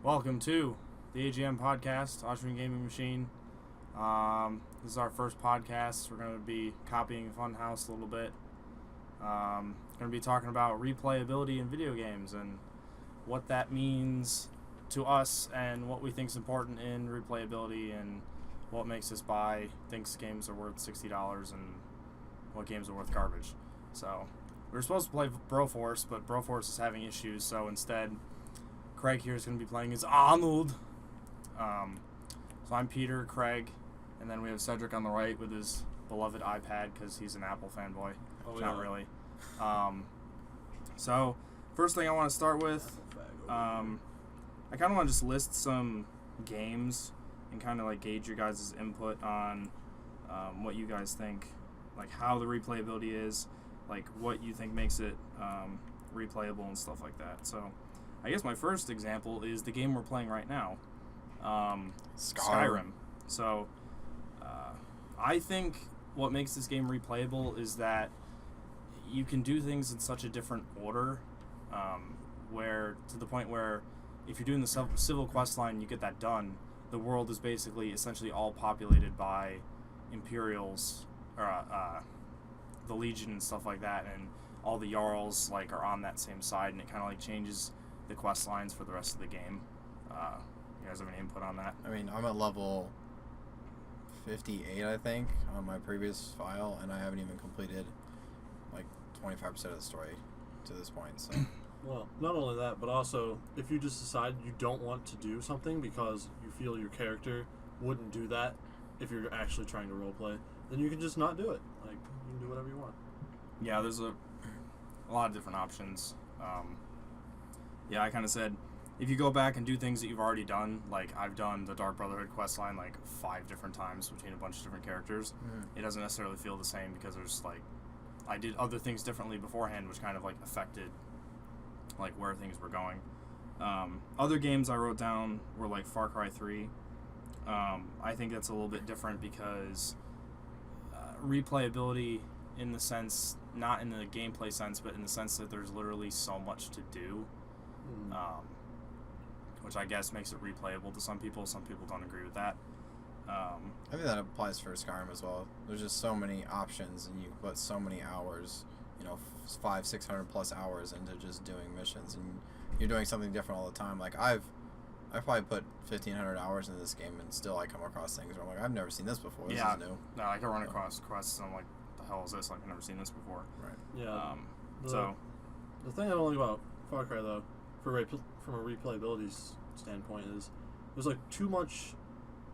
Welcome to the AGM podcast, Austrian Gaming Machine. This is our first podcast. We're going to be copying Funhouse a little bit. Going to be talking about replayability in video games and what that means to us and what we think is important in replayability and what makes us thinks games are worth $60 and what games are worth garbage. So we were supposed to play Broforce, but Broforce is having issues, so instead Kraig here is going to be playing as Arnold. So I'm Peter, Kraig, and then we have Cedric on the right with his beloved iPad because he's an Apple fanboy. Not really. So first thing I want to start with, I kind of want to just list some games and kind of like gauge your guys' input on what you guys think, like how the replayability is, like what you think makes it replayable and stuff like that. So I guess my first example is the game we're playing right now, Skyrim. So I think what makes this game replayable is that you can do things in such a different order, where to the point where if you're doing the civil quest line, you get that done. The world is basically essentially all populated by Imperials, or the Legion and stuff like that, and all the Jarls like are on that same side, and it kind of like changes the quest lines for the rest of the game. You guys have any input on that? I mean, I'm at level 58, I think, on my previous file, and I haven't even completed like 25% of the story to this point. So, well, not only that, but also if you just decide you don't want to do something because you feel your character wouldn't do that if you're actually trying to roleplay, then you can just not do it. Like, you can do whatever you want. Yeah, there's a lot of different options. Yeah, I kind of said, if you go back and do things that you've already done, like I've done the Dark Brotherhood questline like 5 different times between a bunch of different characters, it doesn't necessarily feel the same because there's like, I did other things differently beforehand, which kind of like affected like where things were going. Other games I wrote down were like Far Cry 3. I think that's a little bit different because replayability in the sense, not in the gameplay sense, but in the sense that there's literally so much to do. Which I guess makes it replayable to some people. Some people don't agree with that. I think that applies for Skyrim as well. There's just so many options, and you put so many hours, 500-600 plus hours into just doing missions, and you're doing something different all the time. Like I've probably put 1,500 hours into this game, and still I come across things where I'm like, I've never seen this before. This is new. No, I can run across quests, and I'm like, the hell is this? Like, I've never seen this before. Right. Yeah. So the thing I don't like about Far Cry though, from a replayability standpoint, is there's like too much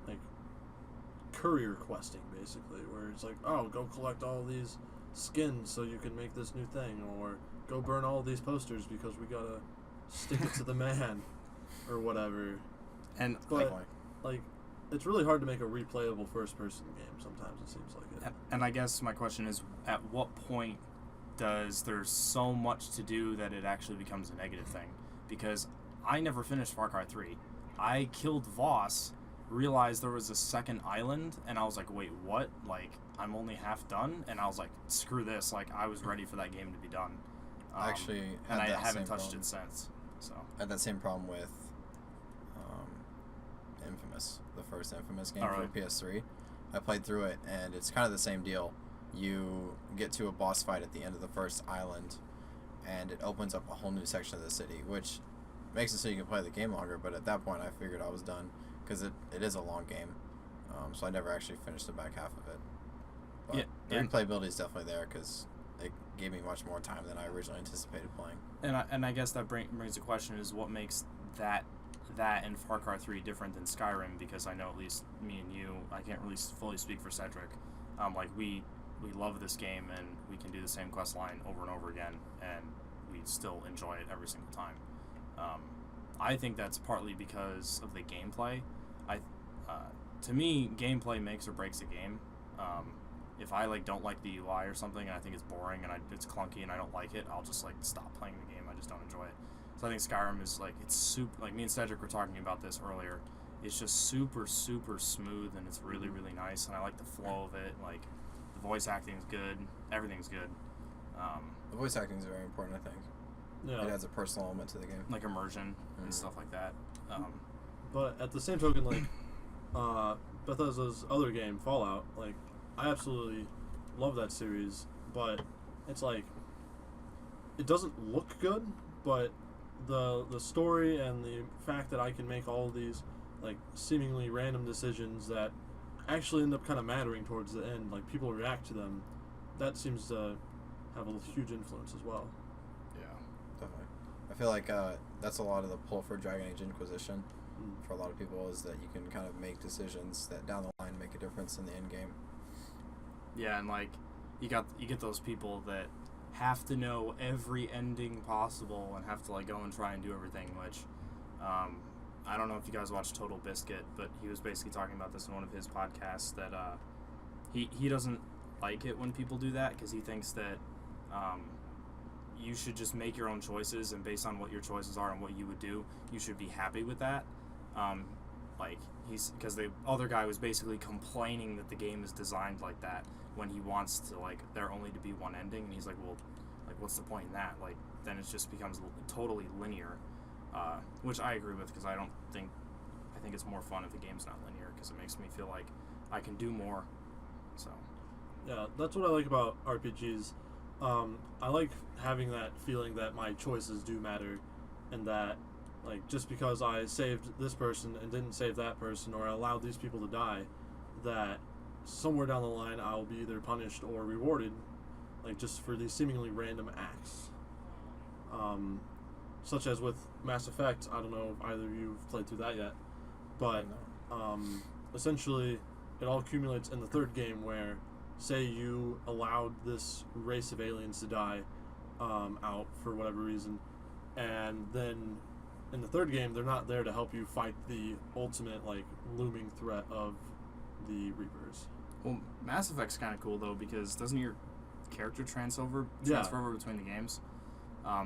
like courier questing basically, where it's like, oh, go collect all these skins so you can make this new thing, or go burn all these posters because we gotta stick it to the man, or whatever. But like, it's really hard to make a replayable first-person game. Sometimes it seems like it. And I guess my question is, at what point does there's so much to do that it actually becomes a negative thing? Because I never finished Far Cry 3. I killed Voss, realized there was a second island, and I was like, wait, what? Like, I'm only half done? And I was like, screw this. Like, I was ready for that game to be done. Actually, and I haven't touched it since. So I had that same problem with Infamous, the first Infamous game for PS3. I played through it, and it's kind of the same deal. You get to a boss fight at the end of the first island, and it opens up a whole new section of the city, which makes it so you can play the game longer, but at that point I figured I was done, because it is a long game, so I never actually finished the back half of it. But the replayability is definitely there, because it gave me much more time than I originally anticipated playing. And I guess that brings the question is, what makes that and Far Cry 3 different than Skyrim? Because I know at least me and you, I can't really fully speak for Cedric, like we love this game, and we can do the same quest line over and over again, and we still enjoy it every single time. I think that's partly because of the gameplay. To me, gameplay makes or breaks a game. If I don't like the UI or something, and I think it's boring and it's clunky and I don't like it, I'll just stop playing the game. I just don't enjoy it. So I think Skyrim is it's super. Like me and Cedric were talking about this earlier. It's just super smooth, and it's really nice, and I like the flow of it. Like, the voice acting is good, everything's good. The voice acting is very important, I think. Yeah. It adds a personal element to the game. like immersion and stuff like that. But at the same token, like Bethesda's other game, Fallout, like I absolutely love that series, but it's like it doesn't look good, but the story and the fact that I can make all of these like seemingly random decisions that actually end up kind of mattering towards the end, like people react to them, that seems to have a huge influence as well. Yeah, definitely. I feel like that's a lot of the pull for Dragon Age Inquisition for a lot of people, is that you can kind of make decisions that down the line make a difference in the end game. Yeah, and like you get those people that have to know every ending possible and have to like go and try and do everything, which I don't know if you guys watch Total Biscuit, but he was basically talking about this in one of his podcasts, that he doesn't like it when people do that, because he thinks that you should just make your own choices, and based on what your choices are and what you would do, you should be happy with that. Like because the other guy was basically complaining that the game is designed like that when he wants to, like, there only to be one ending, and he's like, well, like, what's the point in that? Like, then it just becomes totally linear, which I agree with, because I think it's more fun if the game's not linear, because it makes me feel like I can do more. So yeah, that's what I like about RPGs. I like having that feeling that my choices do matter, and that, like, just because I saved this person and didn't save that person, or I allowed these people to die, that somewhere down the line I'll be either punished or rewarded, like, just for these seemingly random acts. Such as with Mass Effect. I don't know if either of you have played through that yet, but essentially it all accumulates in the third game, where, say you allowed this race of aliens to die out for whatever reason, and then in the third game they're not there to help you fight the ultimate, like, looming threat of the Reapers. Well, Mass Effect's kind of cool though, because doesn't your character transfer over between the games?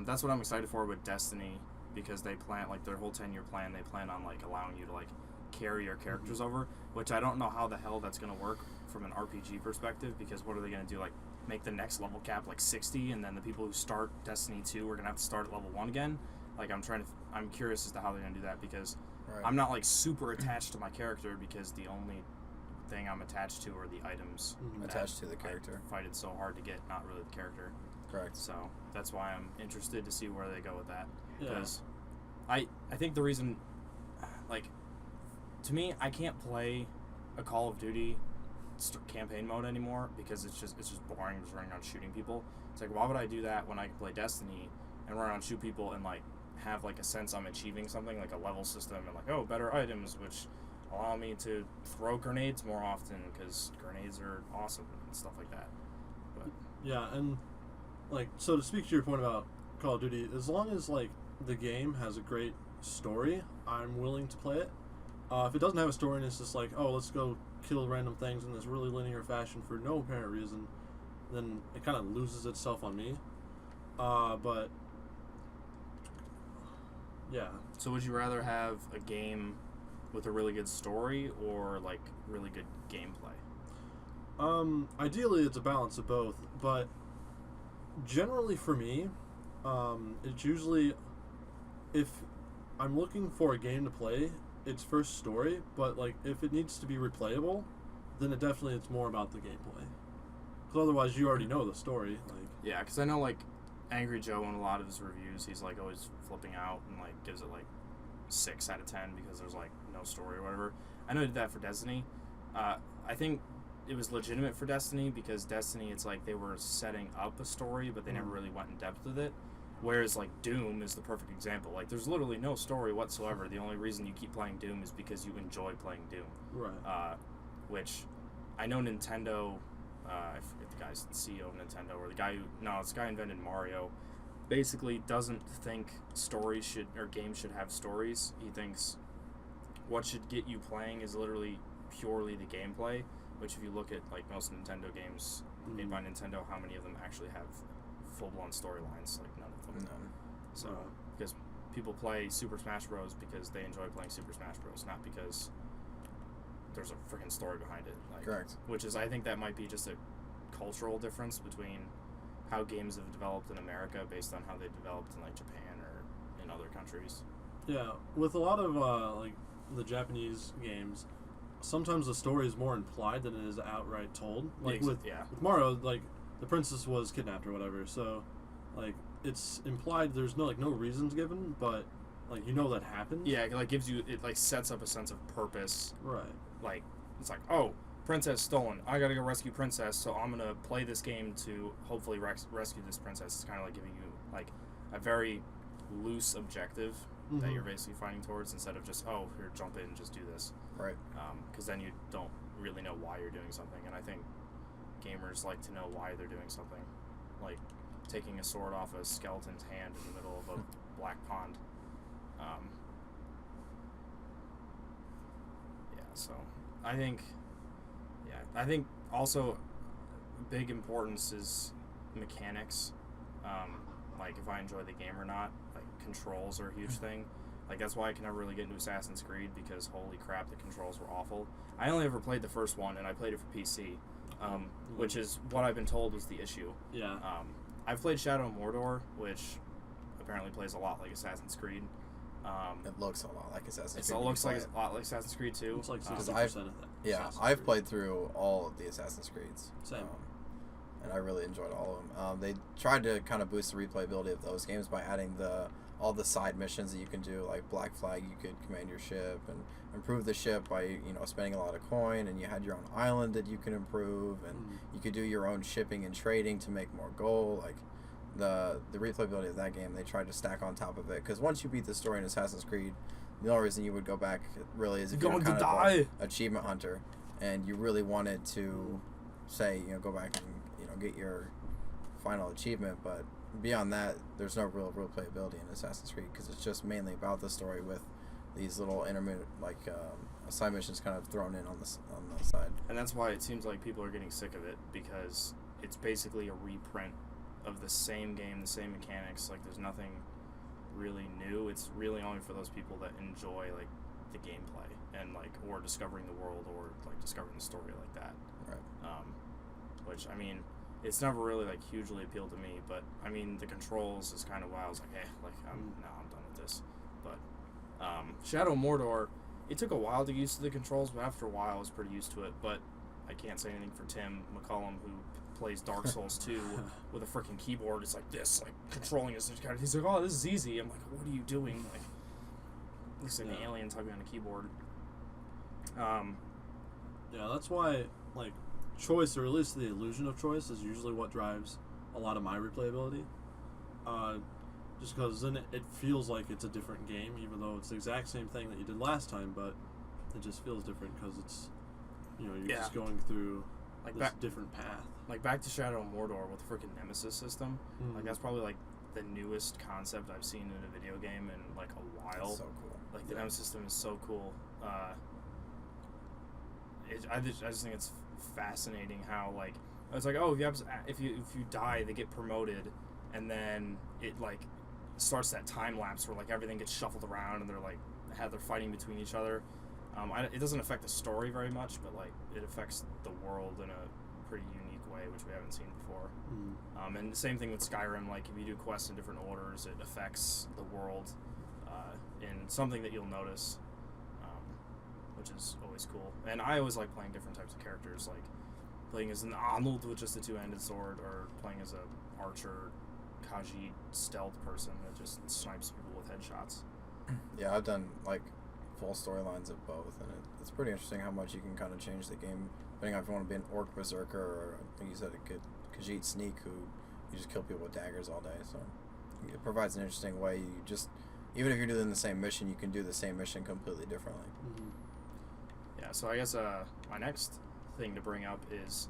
That's what I'm excited for with Destiny, because they plan, like, their whole 10-year plan, they plan on, like, allowing you to, like, carry your characters over, which I don't know how the hell that's going to work from an RPG perspective, because what are they going to do, like, make the next level cap like 60, and then the people who start Destiny 2 are going to have to start at level 1 again? Like, I'm curious as to how they're going to do that, because I'm not, like, super attached to my character, because the only thing I'm attached to are the items attached to the character. I fight it so hard to get, not really the character. Correct. So that's why I'm interested to see where they go with that, Yeah. because I think the reason, like, to me, I can't play a Call of Duty campaign mode anymore, because it's just boring, just running around shooting people. It's like, why would I do that when I can play Destiny and run around, shoot people, and, like, have, like, a sense I'm achieving something, like a level system, and, like, oh, better items, which allow me to throw grenades more often, because grenades are awesome and stuff like that. But Yeah, and, like, so to speak to your point about Call of Duty, as long as, like, the game has a great story, I'm willing to play it. If it doesn't have a story and it's just like, oh, let's go kill random things in this really linear fashion for no apparent reason, then it kind of loses itself on me. But yeah. so would you rather have a game with a really good story, or, like, really good gameplay? Ideally it's a balance of both, but generally for me, it's usually, if I'm looking for a game to play, it's first story, but, like, if it needs to be replayable, then it's more about the gameplay. Because otherwise you already know the story. Like, Yeah, because I know, like, Angry Joe in a lot of his reviews, he's, like, always flipping out and, like, gives it, like, 6 out of 10 because there's, like, no story or whatever. I know he did that for Destiny. I think it was legitimate for Destiny, because Destiny, it's like they were setting up a story, but they never really went in depth with it. Whereas, like, Doom is the perfect example. Like, there's literally no story whatsoever. The only reason you keep playing Doom is because you enjoy playing Doom. right. Which I know Nintendo, I forget the guy's CEO of Nintendo, or this guy invented Mario, basically doesn't think games should have stories. He thinks what should get you playing is literally purely the gameplay, which, if you look at, like, most Nintendo games made by Nintendo, how many of them actually have full-blown storylines? Like, none of them. None. So, because people play Super Smash Bros. Because they enjoy playing Super Smash Bros., not because there's a freaking story behind it. Like, Correct. Which is, I think that might be just a cultural difference between how games have developed in America based on how they developed in like Japan or in other countries. Yeah, with a lot of like the Japanese games, sometimes the story is more implied than it is outright told. Like with Mario, like the princess was kidnapped or whatever, so like it's implied. There's no reasons given, but like you know that happened. Yeah, it like gives you, it like sets up a sense of purpose. Right. Like it's like, oh, princess stolen. I gotta go rescue princess, so I'm gonna play this game to hopefully rescue this princess. It's kind of like giving you like a very loose objective that you're basically fighting towards, instead of just, oh, here, jump in and just do this. Right. Because then you don't really know why you're doing something, and I think gamers like to know why they're doing something, like taking a sword off a skeleton's hand in the middle of a black pond. Yeah, so I think also big importance is mechanics. Like if I enjoy the game or not. Like controls are a huge thing. Like that's why I can never really get into Assassin's Creed, because holy crap, the controls were awful. I only ever played the first one, and I played it for PC, which is what I've been told was the issue. Yeah. I've played Shadow of Mordor, which apparently plays a lot like Assassin's Creed. It looks a lot like Assassin's Creed. It looks like a lot like Assassin's Creed too. It's like 60% of that. Yeah, I've played through all of the Assassin's Creeds. Same. And I really enjoyed all of them. They tried to kind of boost the replayability of those games by adding all the side missions that you can do, like Black Flag. You could command your ship and improve the ship by spending a lot of coin, and you had your own island that you can improve, and you could do your own shipping and trading to make more gold. Like the replayability of that game, they tried to stack on top of it, because once you beat the story in Assassin's Creed, the only reason you would go back really is if you're kind of an achievement hunter and you really wanted to say go back and get your final achievement. But beyond that, there's no real replayability in Assassin's Creed, because it's just mainly about the story with these little intermittent side missions kind of thrown in on the side. And that's why it seems like people are getting sick of it, because it's basically a reprint of the same game, the same mechanics. Like there's nothing really new. It's really only for those people that enjoy like the gameplay and like or discovering the world or like discovering the story like that. Right. Which I mean, it's never really like hugely appealed to me, but I mean the controls is kind of why I was like, I'm done with this. But Shadow of Mordor, it took a while to get used to the controls, but after a while I was pretty used to it. But I can't say anything for Tim McCullum, who plays Dark Souls 2 with a freaking keyboard. It's like this, like controlling his character. He's like, oh, this is easy. I'm like, what are you doing? Like, looks like an alien tugging on a keyboard. Yeah, that's why like choice, or at least the illusion of choice, is usually what drives a lot of my replayability. Just because then it feels like it's a different game, even though it's the exact same thing that you did last time, but it just feels different because it's you're just going through like this different path. Like back to Shadow of Mordor with the freaking Nemesis system. Like that's probably like the newest concept I've seen in a video game in like a while. That's so cool. Like the Nemesis system is so cool. I just think it's fascinating how like it's like, oh, if you die, they get promoted, and then it like starts that time lapse where like everything gets shuffled around and they're fighting between each other. It doesn't affect the story very much, but like it affects the world in a pretty unique way, which we haven't seen before. And the same thing with Skyrim. Like if you do quests in different orders, it affects the world in something that you'll notice, which is always cool. And I always like playing different types of characters, like playing as an Arnold with just a two-handed sword, or playing as a archer, Khajiit stealth person that just snipes people with headshots. Yeah, I've done like full storylines of both, and it's pretty interesting how much you can kind of change the game depending on if you want to be an orc berserker, or I think you said a good Khajiit sneak who you just kill people with daggers all day. So it provides an interesting way. You just, even if you're doing the same mission, you can do the same mission completely differently. Yeah, so I guess my next thing to bring up is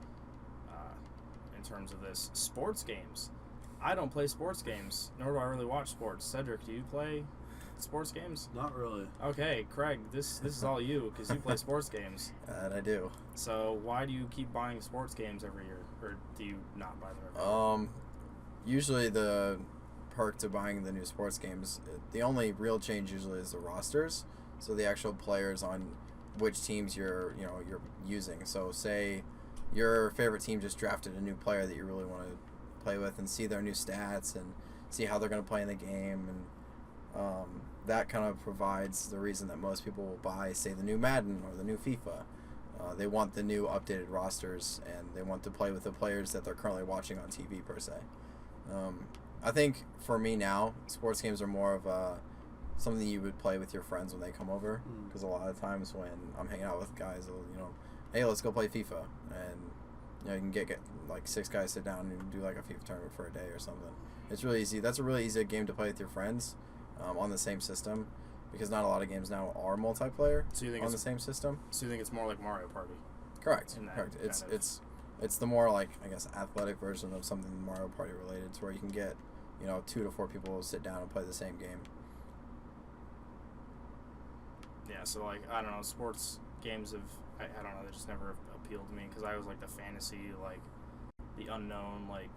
in terms of this, sports games. I don't play sports games, nor do I really watch sports. Cedric, do you play sports games? Not really. Okay, Kraig, this is all you, because you play sports games. And I do. So why do you keep buying sports games every year, or do you not buy them every year? Usually the perk to buying the new sports games, the only real change usually is the rosters, so the actual players on which teams you're using. So say your favorite team just drafted a new player that you really want to play with and see their new stats and see how they're going to play in the game, and that kind of provides the reason that most people will buy, say, the new Madden or the new FIFA. They want the new updated rosters, and they want to play with the players that they're currently watching on TV, per se. I think for me now, sports games are more of something you would play with your friends when they come over, because a lot of times when I'm hanging out with guys, hey, let's go play FIFA, and you can get like 6 guys sit down and do like a FIFA tournament for a day or something. It's really easy. That's a really easy game to play with your friends on the same system, because not a lot of games now are multiplayer on the same system. So you think it's more like Mario Party? Correct. Correct. It's the more like, I guess, athletic version of something Mario Party related, to where you can get 2 to 4 people to sit down and play the same game. Yeah. So like, I don't know, sports games I don't know, they just never appealed to me, because I was like the fantasy, like the unknown, like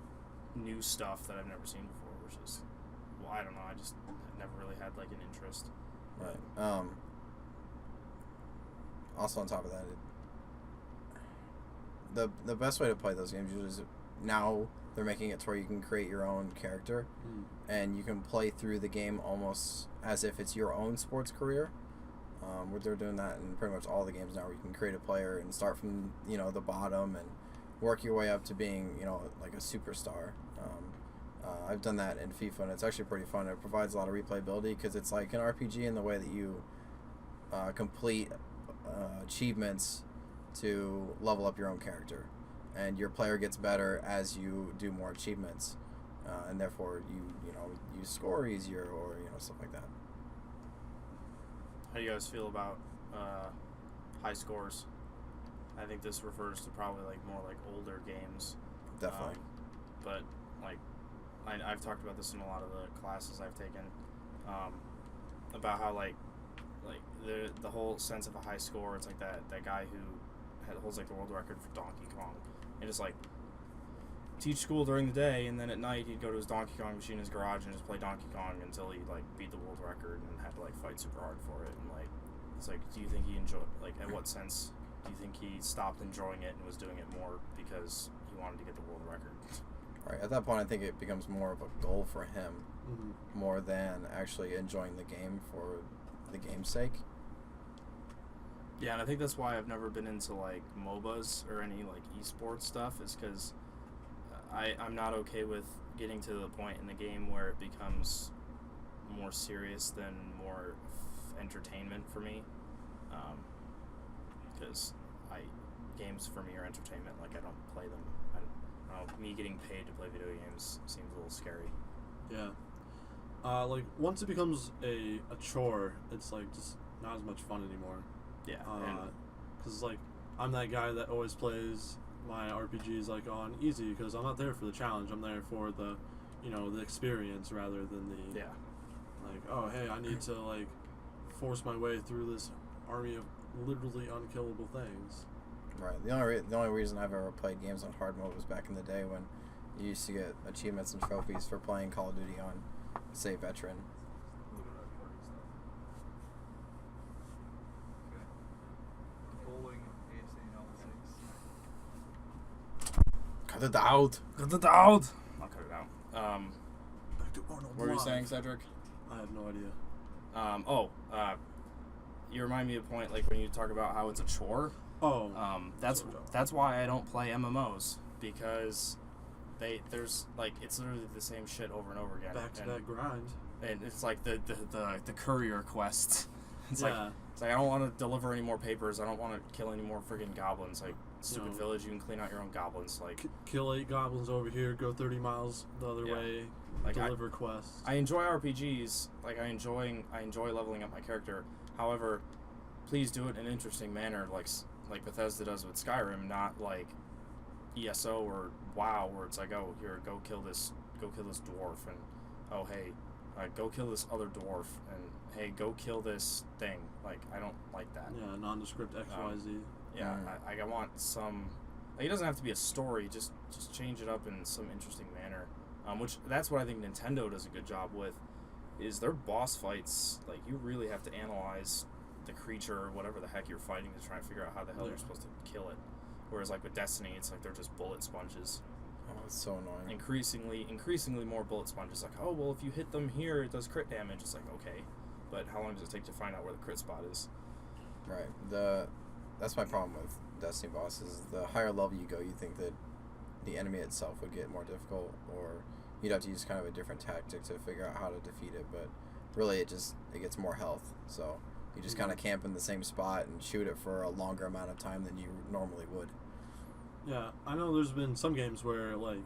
new stuff that I've never seen before, which is, well, I don't know, I just never really had like an interest. Right. Also on top of that, the best way to play those games usually is, now they're making it to where you can create your own character, and you can play through the game almost as if it's your own sports career. Where they're doing that in pretty much all the games now, where you can create a player and start from the bottom and work your way up to being like a superstar. I've done that in FIFA, and it's actually pretty fun. It provides a lot of replayability, because it's like an RPG in the way that you complete achievements to level up your own character, and your player gets better as you do more achievements, and therefore you score easier, or stuff like that. How do you guys feel about high scores? I think this refers to probably like more like older games. Definitely. But like, I've talked about this in a lot of the classes I've taken, about how like the whole sense of a high score. It's like that guy who holds like the world record for Donkey Kong, and just like teach school during the day, and then at night he'd go to his Donkey Kong machine in his garage and just play Donkey Kong until he like beat the world record and had to like fight super hard for it. And like, it's like, do you think he enjoyed, like, in what sense do you think he stopped enjoying it and was doing it more because he wanted to get the world record? Right. At that point, I think it becomes more of a goal for him, more than actually enjoying the game for the game's sake. Yeah, and I think that's why I've never been into like MOBAs or any like esports stuff, is because I'm not okay with getting to the point in the game where it becomes more serious than more entertainment for me. Because games for me are entertainment. Like, I don't play them. I don't know, me getting paid to play video games seems a little scary. Yeah. Like, once it becomes a chore, it's like just not as much fun anymore. Yeah. Because like, I'm that guy that always plays my RPGs like on easy, because I'm not there for the challenge. I'm there for the the experience rather than the like, oh hey, I need to like force my way through this army of literally unkillable things. Right. The only reason I've ever played games on hard mode was back in the day when you used to get achievements and trophies for playing Call of Duty on, say, Veteran. Cut it out. Cut it out. I'll cut it out. What were you saying, Cedric? I have no idea. You remind me of a point, like when you talk about how it's a chore. That's why I don't play MMOs, because there's like, it's literally the same shit over and over again. Back to that grind. And it's like the courier quests. It's like I don't want to deliver any more papers. I don't want to kill any more friggin' goblins. Like, stupid village, you can clean out your own goblins. Like, kill 8 goblins over here, go 30 miles the other way, like, deliver quests. I enjoy RPGs. Like, I enjoy leveling up my character. However, please do it in an interesting manner, like Bethesda does with Skyrim, not like ESO or WoW, where it's like, oh, here, go kill this dwarf, and oh hey, go kill this other dwarf, and hey, go kill this thing. Like, I don't like that. Yeah, nondescript XYZ. Yeah, I want some. Like, it doesn't have to be a story. Just change it up in some interesting manner. Which, that's what I think Nintendo does a good job with, is their boss fights. Like, you really have to analyze the creature or whatever the heck you're fighting to try and figure out how the hell you're supposed to kill it. Whereas, like, with Destiny, it's like they're just bullet sponges. Oh, it's so annoying. Increasingly more bullet sponges. Like, oh, well, if you hit them here, it does crit damage. It's like, okay, but how long does it take to find out where the crit spot is? Right. That's my problem with Destiny bosses. The higher level you go, you think that the enemy itself would get more difficult, or you'd have to use kind of a different tactic to figure out how to defeat it, but really it gets more health. So you just kind of camp in the same spot and shoot it for a longer amount of time than you normally would. Yeah, I know there's been some games where, like,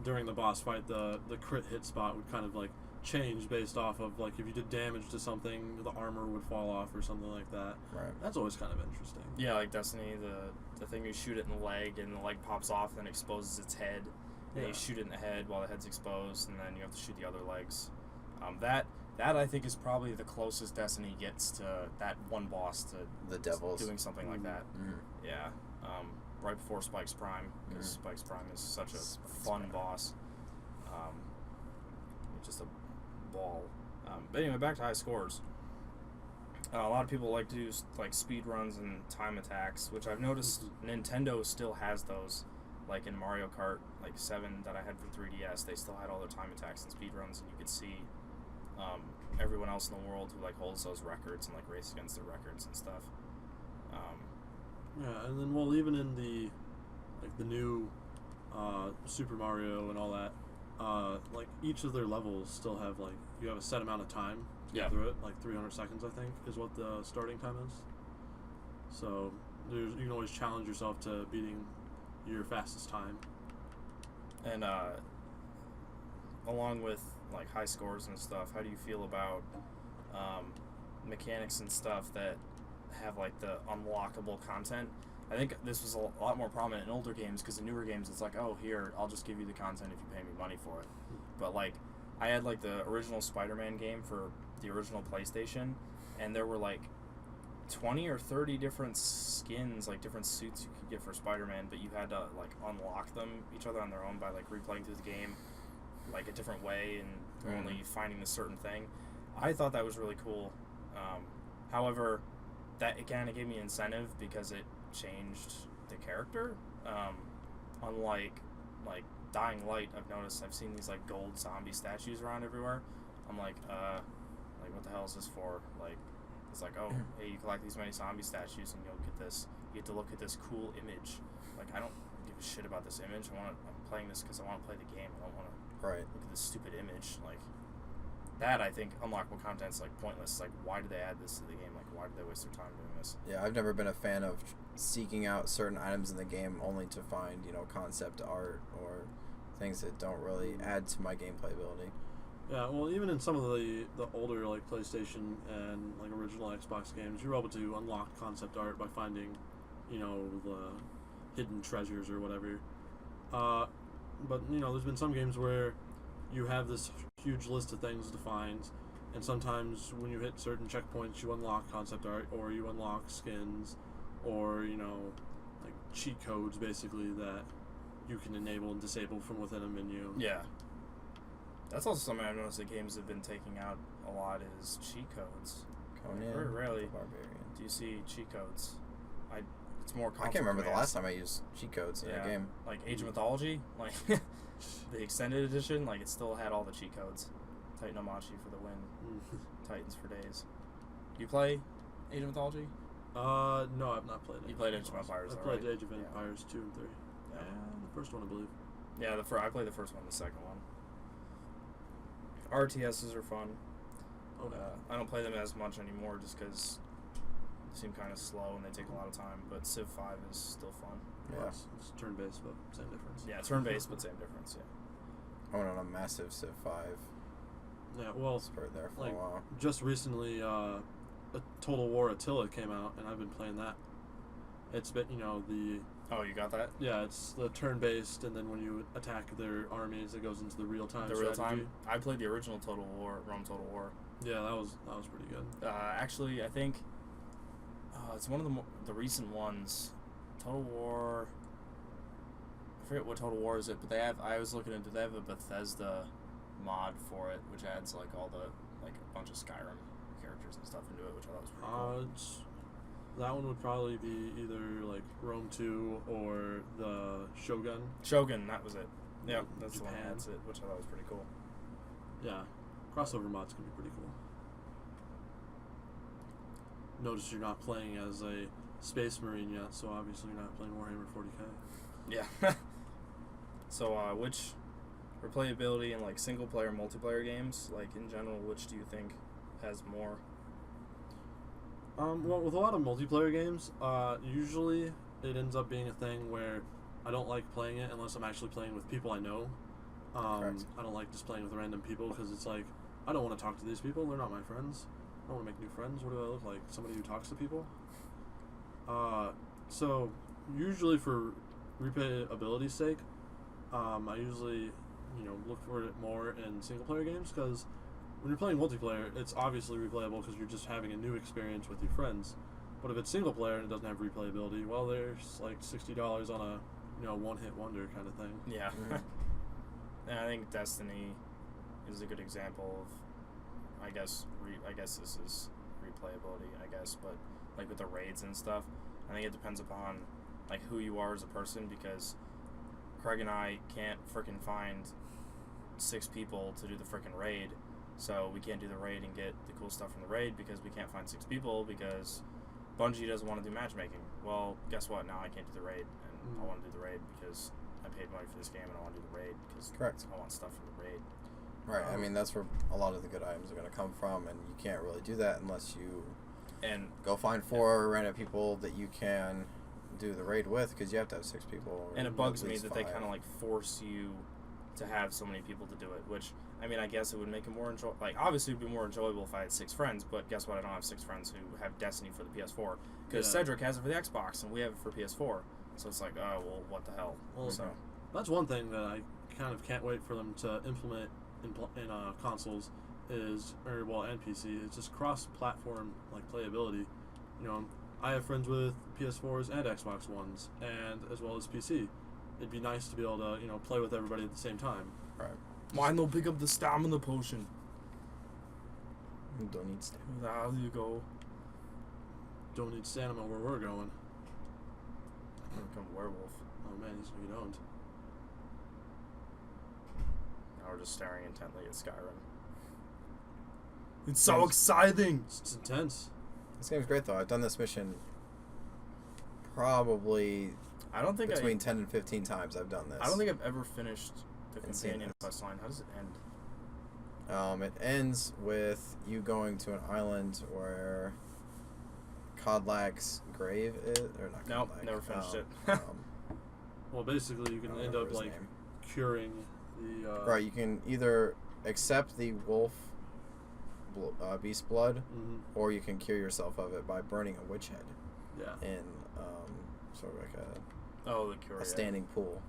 during the boss fight, the crit hit spot would kind of, like, change based off of, like, if you did damage to something, the armor would fall off or something like that. Right. That's always kind of interesting. Yeah, like Destiny, the thing you shoot it in the leg, and the leg pops off, then exposes its head. And you shoot it in the head while the head's exposed, and then you have to shoot the other legs. That I think is probably the closest Destiny gets to that one boss to the devils doing something like that. Mm-hmm. Yeah. Right before Spike's Prime, because Spike's Prime is such a fun boss. Just a ball. But anyway, back to high scores. A lot of people like to do like speed runs and time attacks, which I've noticed Nintendo still has those. Like in Mario Kart, like 7 that I had for 3DS, they still had all their time attacks and speed runs, and you could see everyone else in the world who like holds those records and like race against their records and stuff. Yeah, and then, well, even in the new Super Mario and all that, like, each of their levels still have, like, you have a set amount of time to get through it, like 300 seconds, I think, is what the starting time is. So you can always challenge yourself to beating your fastest time. And along with, like, high scores and stuff, how do you feel about mechanics and stuff that have like the unlockable content? I think this was a lot more prominent in older games, because in newer games it's like, oh, here, I'll just give you the content if you pay me money for it. But like, I had like the original Spider-Man game for the original PlayStation, and there were like 20 or 30 different skins, like different suits you could get for Spider-Man, but you had to like unlock them each other on their own by like replaying through the game like a different way and only finding a certain thing. I thought that was really cool. However, that it kind of gave me incentive because it changed the character. Unlike like Dying Light, I've seen these like gold zombie statues around everywhere. I'm like what the hell is this for? Like, it's like, oh, hey, you collect these many zombie statues and you'll get this. You get to look at this cool image. Like, I don't give a shit about this image. I'm playing this because I want to play the game. I don't want to look at this stupid image. Like, that, I think, unlockable content's like pointless. Like, why did they add this to the game? Like, why did they waste their time doing this? Yeah, I've never been a fan of seeking out certain items in the game only to find, concept art or things that don't really add to my gameplay ability. Yeah, well, even in some of the older, like, PlayStation and, like, original Xbox games, you were able to unlock concept art by finding, the hidden treasures or whatever. But, there's been some games where you have this huge list of things to find, and sometimes when you hit certain checkpoints, you unlock concept art, or you unlock skins, or, like, cheat codes, basically, that you can enable and disable from within a menu. Yeah. That's also something I've noticed that games have been taking out a lot is cheat codes. Very rarely do you see cheat codes. It's more console I can't remember the commands. last time I used cheat codes in a game. Like Age of Mythology, like the extended edition, like it still had all the cheat codes. Titan Omachi for the win. Titans for days. You play Age of Mythology? No, I've not played it. You played Age of Empires, I though, played right? Age of Empires 2 and 3. Yeah. The first one, I believe. Yeah, I played the first one, the second one. RTSs are fun. Okay. I don't play them as much anymore just because they seem kind of slow and they take a lot of time, but Civ 5 is still fun. Yeah. It's turn-based, but same difference. Yeah, turn-based, but same difference, yeah. I went on a massive Civ 5 Yeah, well, spurt there for like, a while. just recently, a Total War Attila came out, and I've been playing that. It's been, the... Oh, you got that? Yeah, it's the turn-based, and then when you attack their armies, it goes into the real-time The strategy. real-time? I played the original Total War, Rome Total War. Yeah, that was pretty good. Actually, I think it's one of the recent ones. Total War... I forget what Total War is it, but I was looking into, they have a Bethesda mod for it, which adds, like, all the, like, a bunch of Skyrim characters and stuff into it, which I thought was pretty cool. That one would probably be either like Rome 2 or the Shogun. Shogun, that was it. Yeah, that's the one. Japan. That's it, which I thought was pretty cool. Yeah, crossover mods can be pretty cool. Notice you're not playing as a Space Marine yet, so obviously you're not playing Warhammer 40k. Yeah. So, which replayability in like single player, multiplayer games, like in general, which do you think has more? Well, with a lot of multiplayer games, usually it ends up being a thing where I don't like playing it unless I'm actually playing with people I know. Correct. I don't like just playing with random people because it's like, I don't want to talk to these people. They're not my friends. I don't want to make new friends. What do I look like? Somebody who talks to people? So, usually for replayability's sake, I usually, look for it more in single-player games because when you're playing multiplayer, it's obviously replayable because you're just having a new experience with your friends. But if it's single-player and it doesn't have replayability, well, there's like $60 on a, one-hit wonder kind of thing. Yeah. And I think Destiny is a good example of, I guess this is replayability, but like with the raids and stuff, I think it depends upon like who you are as a person, because Kraig and I can't frickin' find 6 people to do the frickin' raid, so we can't do the raid and get the cool stuff from the raid because we can't find 6 people because Bungie doesn't want to do matchmaking. Well, guess what? Now I can't do the raid, and I want to do the raid because I paid money for this game and I want to do the raid because Correct. I want stuff from the raid. Right. I mean, that's where a lot of the good items are going to come from, and you can't really do that unless you go find 4 random people that you can do the raid with, because you have to have 6 people. And it bugs me that 5. they kind of like force you to have so many people to do it, which, I mean, I guess it would make it more enjoyable. Like, obviously it would be more enjoyable if I had 6 friends, but guess what? I don't have 6 friends who have Destiny for the PS4, because Cedric has it for the Xbox and we have it for PS4. So it's like, oh, well, what the hell? Well, so that's one thing that I kind of can't wait for them to implement in consoles and PC. It's just cross-platform like playability. I have friends with PS4s and Xbox Ones, and as well as PC. It'd be nice to be able to play with everybody at the same time. Right. why no pick up the stamina potion? You don't need stamina. There you go. Don't need stamina where we're going. I'm become a werewolf. Oh man, you don't. Now we're just staring intently at Skyrim. It's so exciting! It's intense. This game's great, though. I've done this mission probably I don't think between 10 and 15 times I've done this. I don't think I've ever finished the And seen companion this. quest line. How does it end? It ends with you going to an island where Kodlak's grave is, or not Nope, Kodlak, never finished it. Well, basically, you can I don't end remember up his like name. curing the. Right, you can either accept the wolf beast blood, Mm-hmm. or you can cure yourself of it by burning a witch head Yeah. in sort of like Oh, the cure. a standing pool.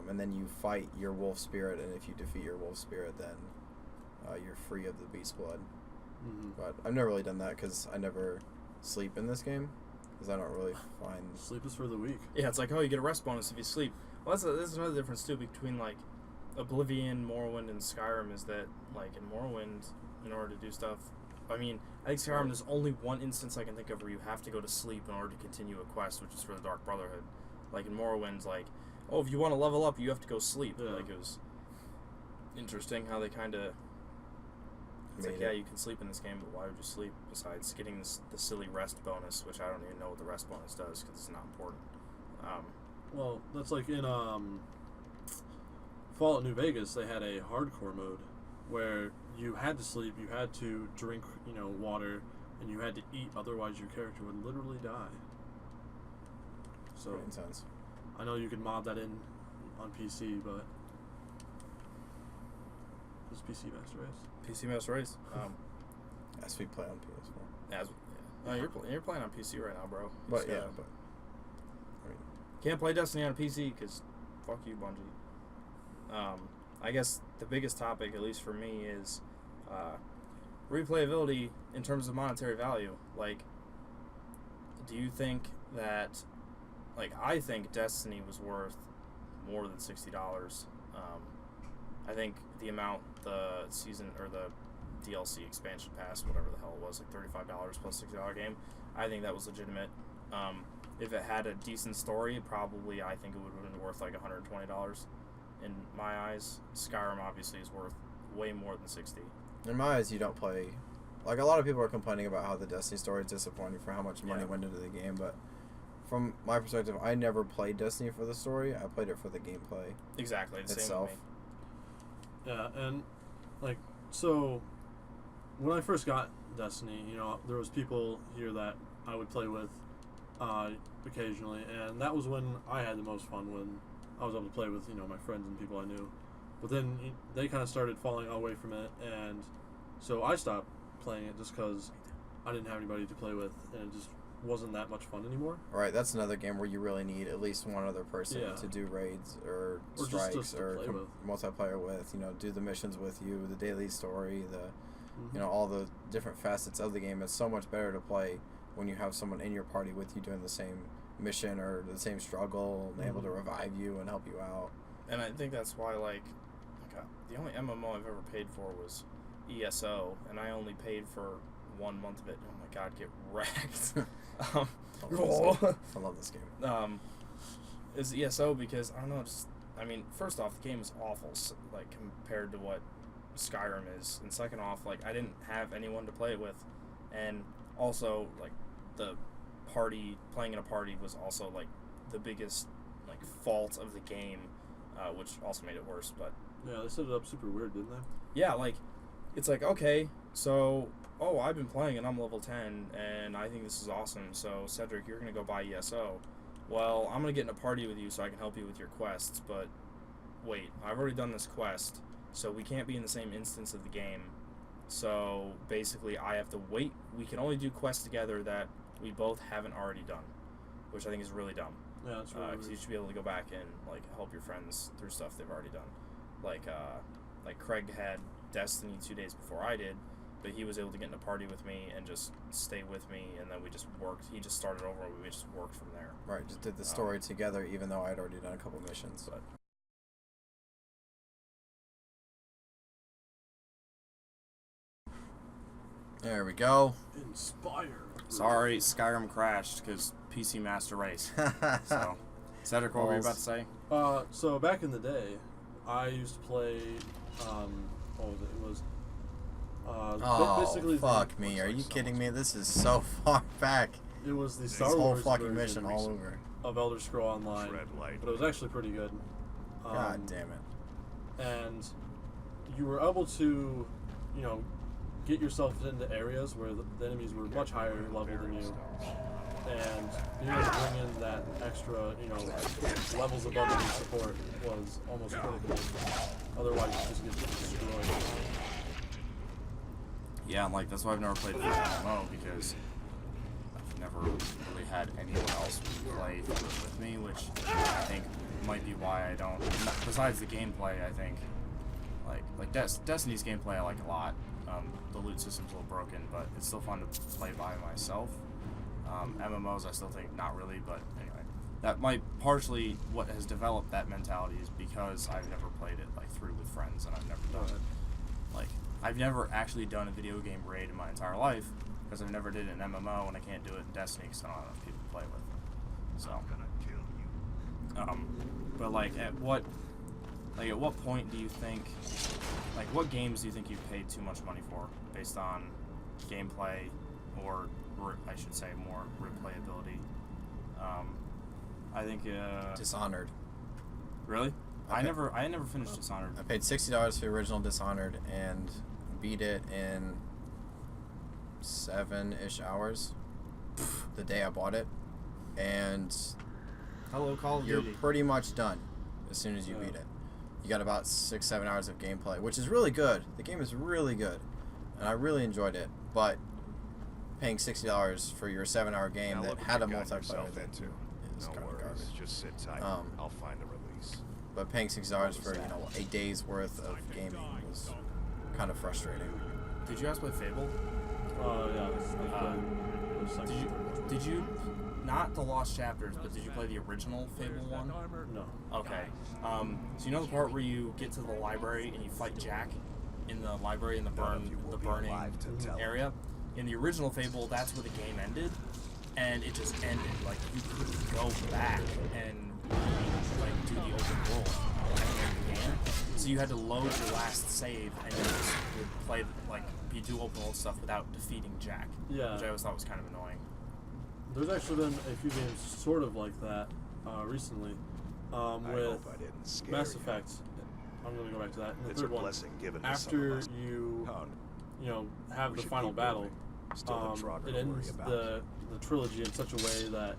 And then you fight your wolf spirit, and if you defeat your wolf spirit, then you're free of the beast blood. Mm-hmm. But I've never really done that because I never sleep in this game, because I don't really find... Sleep is for the weak. Yeah, it's like, oh, you get a rest bonus if you sleep. Well, that's another difference, too, between, like, Oblivion, Morrowind, and Skyrim, is that, like, in Morrowind, in order to do stuff... I mean, I think Skyrim, there's only one instance I can think of where you have to go to sleep in order to continue a quest, which is for the Dark Brotherhood. Like, in Morrowind, like, oh, if you want to level up, you have to go sleep. Yeah. Like, it was interesting how they kind of... It's like, Made yeah, it. you can sleep in this game, but why would you sleep besides getting the silly rest bonus, which I don't even know what the rest bonus does because it's not important. Well, that's like in Fallout New Vegas. They had a hardcore mode where you had to sleep, you had to drink, water, and you had to eat. Otherwise, your character would literally die. So Pretty intense. I know you can mod that in on PC, but it's PC Master Race. PC Master Race. As we play on PS4. As no, you're playing on PC right now, bro. You But just yeah, gotta- but... I mean, can't play Destiny on a PC because fuck you, Bungie. I guess the biggest topic, at least for me, is replayability in terms of monetary value. Like, do you think that, like, I think Destiny was worth more than $60. I think the amount the season or the DLC expansion pass, whatever the hell it was, like $35 plus $60 game, I think that was legitimate. If it had a decent story, probably I think it would have been worth like $120. in my eyes, Skyrim obviously is worth way more than 60. In my eyes, you don't play. Like, a lot of people are complaining about how the Destiny story is disappointing for how much money went into the game, but from my perspective, I never played Destiny for the story. I played it for the gameplay. Exactly, the itself. same with me. Yeah, and like, so when I first got Destiny, you know, there was people here that I would play with occasionally, and that was when I had the most fun, when I was able to play with, you know, my friends and people I knew. But then they kind of started falling away from it, and so I stopped playing it just because I didn't have anybody to play with, and it just wasn't that much fun anymore. Right, that's another game where you really need at least one other person to do raids or strikes just or multiplayer with, you know, do the missions with you, the daily story, you know, all the different facets of the game. It's so much better to play when you have someone in your party with you doing the same mission or the same struggle and able to revive you and help you out. And I think that's why, like the only MMO I've ever paid for was ESO, and I only paid for 1 month of it. Oh my god, get wrecked. I love this game. Is ESO because, I don't know, just, I mean, first off, the game is awful, like, compared to what Skyrim is, and second off, like, I didn't have anyone to play it with, and also, like, the playing in a party was also, like, the biggest, like, fault of the game, which also made it worse, but... Yeah, they set it up super weird, didn't they? Yeah, like, it's like, okay, so, I've been playing and I'm level 10, and I think this is awesome, so, Cedric, you're going to go buy ESO. Well, I'm going to get in a party with you so I can help you with your quests, but wait, I've already done this quest, so we can't be in the same instance of the game. So, basically, I have to wait. We can only do quests together that we both haven't already done, which I think is really dumb. Yeah, that's really because you should be able to go back and, like, help your friends through stuff they've already done. Like Kraig had Destiny 2 days before I did, but he was able to get in a party with me and just stay with me, and then we just worked. He just started over, and we just worked from there. Right, just did the story together, even though I'd already done a couple missions. But there we go. Inspire. Sorry, Skyrim crashed because PC Master Race. So, Cedric, what were you about to say? So back in the day, I used to play, what was it? It was, basically fuck me. Are you kidding me? This is so far back. It was the This Star whole Wars fucking version mission all over. of Elder Scroll Online, but it was actually pretty good. God damn it. And you were able to, you know, get yourself into areas where the enemies were much higher level than you, and being able to bring in that extra, you know, levels above enemy support was almost critical. Otherwise, you just get destroyed. Yeah, like, that's why I've never played MMO, because I've never really had anyone else play through it with me, which I think might be why I don't. Besides the gameplay, I think, like Destiny's gameplay I like a lot. The loot system's a little broken, but it's still fun to play by myself. MMOs, I still think not really, but anyway, that might partially what has developed that mentality is because I've never played it like through with friends, and I've never done it. Like, I've never actually done a video game raid in my entire life because I've never did an MMO, and I can't do it in Destiny because I don't have enough people to play with. So, but like at what point do you think, like, what games do you think you've paid too much money for based on gameplay, or I should say more replayability? I think Dishonored. Really? Okay. I never finished Dishonored. I paid $60 for the original Dishonored and beat it in 7-ish hours the day I bought it, and Hello, Call of you're Duty. pretty much done as soon as you beat it. You got about 6-7 hours of gameplay, which is really good. The game is really good, and I really enjoyed it, but paying $60 for your 7-hour game that had a multiplayer that is kind of garbage. Just sit tight. I'll find a release. But paying $60 for, you know, a day's worth of gaming was kind of frustrating. Did you guys play Fable? Yeah. Did you not the Lost Chapters, but did you play the original Fable one? No. Okay. So you know the part where you get to the library and you fight Jack in the library in the burning area? In the original Fable, that's where the game ended, and it just ended. Like, you couldn't go back and like do the open world. ending of the game. So you had to load your last save and you just would play like you do open world stuff without defeating Jack. Yeah. Which I always thought was kind of annoying. There's actually been a few games sort of like that recently with hope I didn't scare Mass you. Effect. I'm going to go back to that. And the It's third a one, blessing given to some after of us. you Oh, you know have we the should final keep battle, moving. Still have Trogger it to worry ends about. the trilogy in such a way that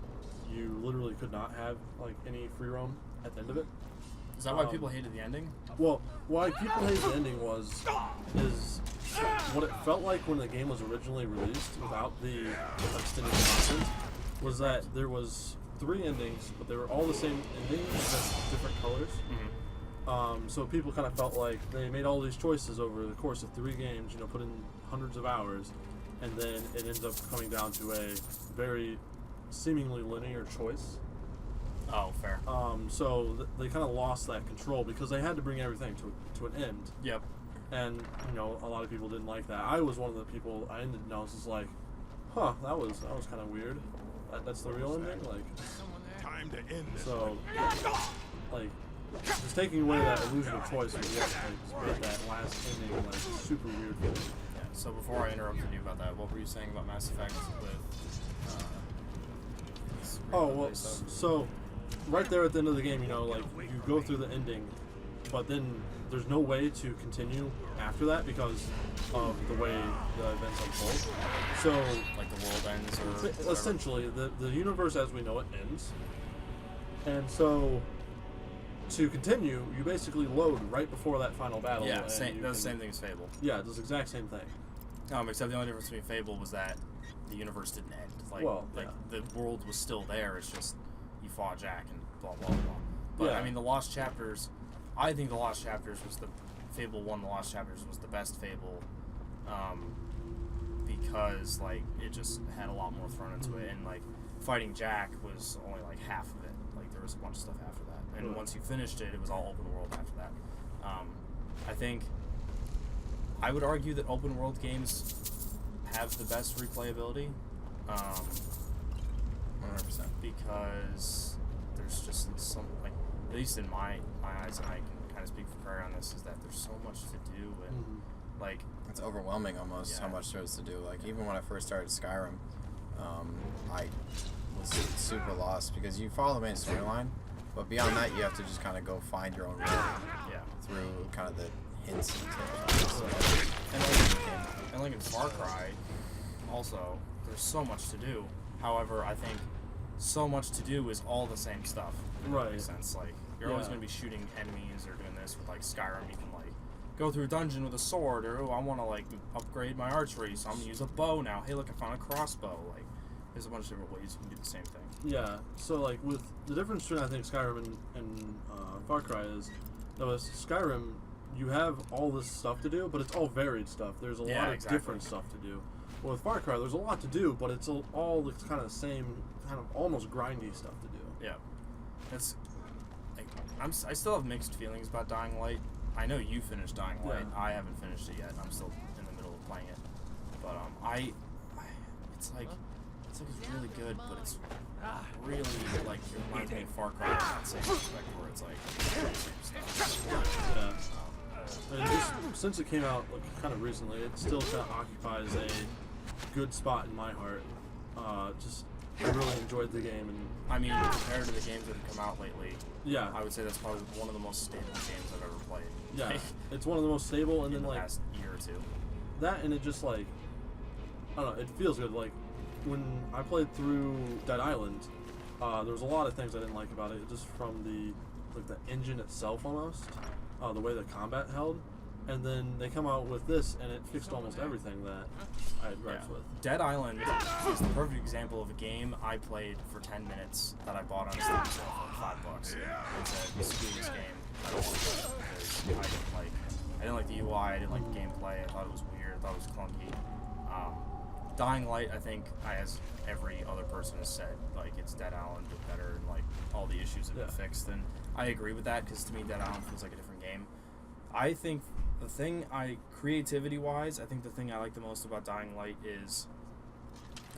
you literally could not have like any free roam at the end of it. Is that why people hated the ending? Well, why people hated the ending is what it felt like when the game was originally released without the extended content was that there was 3 endings, but they were all the same ending, just different colors. So people kind of felt like they made all these choices over the course of 3 games, you know, put in hundreds of hours, and then it ends up coming down to a very seemingly linear choice. Oh, fair. So they kind of lost that control because they had to bring everything to an end. Yep. And, you know, a lot of people didn't like that. I was one of the people, I ended and I was just like, huh, that was kind of weird. That's the real ending? Like, Time to end this. so, like, just taking away that illusion of choice was what made that last ending, like, super weird for me. Yeah. So before I interrupted you about that, what were you saying about Mass Effect with its Oh, well, replayability stuff? so, right there at the end of the game, you know, like, you go through the ending, but then there's no way to continue after that because of the way the events unfold. So, Like the world ends or whatever? essentially, the universe as we know it ends. And so, to continue, you basically load right before that final battle. Yeah, and same, you that's the can- same thing as Fable. Yeah, it does the exact same thing. Except the only difference between Fable was that the universe didn't end. Like, Well, the world was still there. It's just you fought Jack and blah blah blah. But Yeah. I mean, the Lost Chapters. I think the Lost Chapters was the Fable 1. The Lost Chapters was the best Fable, because like it just had a lot more thrown into it, and like fighting Jack was only like half of it. Like there was a bunch of stuff after that, and Right. once you finished it, it was all open world after that. I think I would argue that open world games have the best replayability, 100%. because there's just some, like, at least in my eyes, and I can kind of speak for Kraig on this, is that there's so much to do, and like It's overwhelming almost how Yeah. much there is to do. Like, even when I first started Skyrim, I was super lost because you follow the main storyline, but beyond that, you have to just kind of go find your own world yeah, through kind of the hints and tips. and like in Far Cry, also there's so much to do. However, I think so much to do is all the same stuff. In Right. a sense, like you're always Yeah. going to be shooting enemies or doing this with like Skyrim. You can like go through a dungeon with a sword, or I want to like upgrade my archery, so I'm gonna use a bow now. Hey, look, I found a crossbow. Like there's a bunch of different ways you can do the same thing. Yeah, so like with the difference between I think Skyrim and Far Cry is that with Skyrim you have all this stuff to do, but it's all varied stuff. There's a Yeah, lot of exactly. different stuff to do. Well, with Far Cry, there's a lot to do, but it's all the kind of same, kind of almost grindy stuff to do. Yeah, that's like I still have mixed feelings about Dying Light. I know you finished Dying Light. Yeah. I haven't finished it yet. I'm still in the middle of playing it. But it's like it's really good, but it's really like it reminds me of Far Cry in that same aspect where it's like the same stuff. Yeah. And just since it came out like, kind of recently, it still kind of occupies a good spot in my heart. I really enjoyed the game, and I mean, compared to the games that have come out lately, yeah, I would say that's probably one of the most stable games I've ever played. yeah, Like, it's one of the most stable, and in then the like past year or two. that, and it just like I don't know, it feels good. Like when I played through Dead Island, there was a lot of things I didn't like about it, just from the engine itself almost, the way the combat held, and then they come out with this, and it fixed almost everything that I had gripes with. Dead Island is the perfect example of a game I played for 10 minutes that I bought on Steam sale for like $5 and said, screw this game. I don't want to play it because I didn't like the UI, I didn't like the gameplay, I thought it was weird, I thought it was clunky. Dying Light, I think, as every other person has said, like it's Dead Island but better, and like all the issues have been fixed, and I agree with that because to me Dead Island feels like a different game. I think the thing creativity-wise, I think the thing I like the most about Dying Light is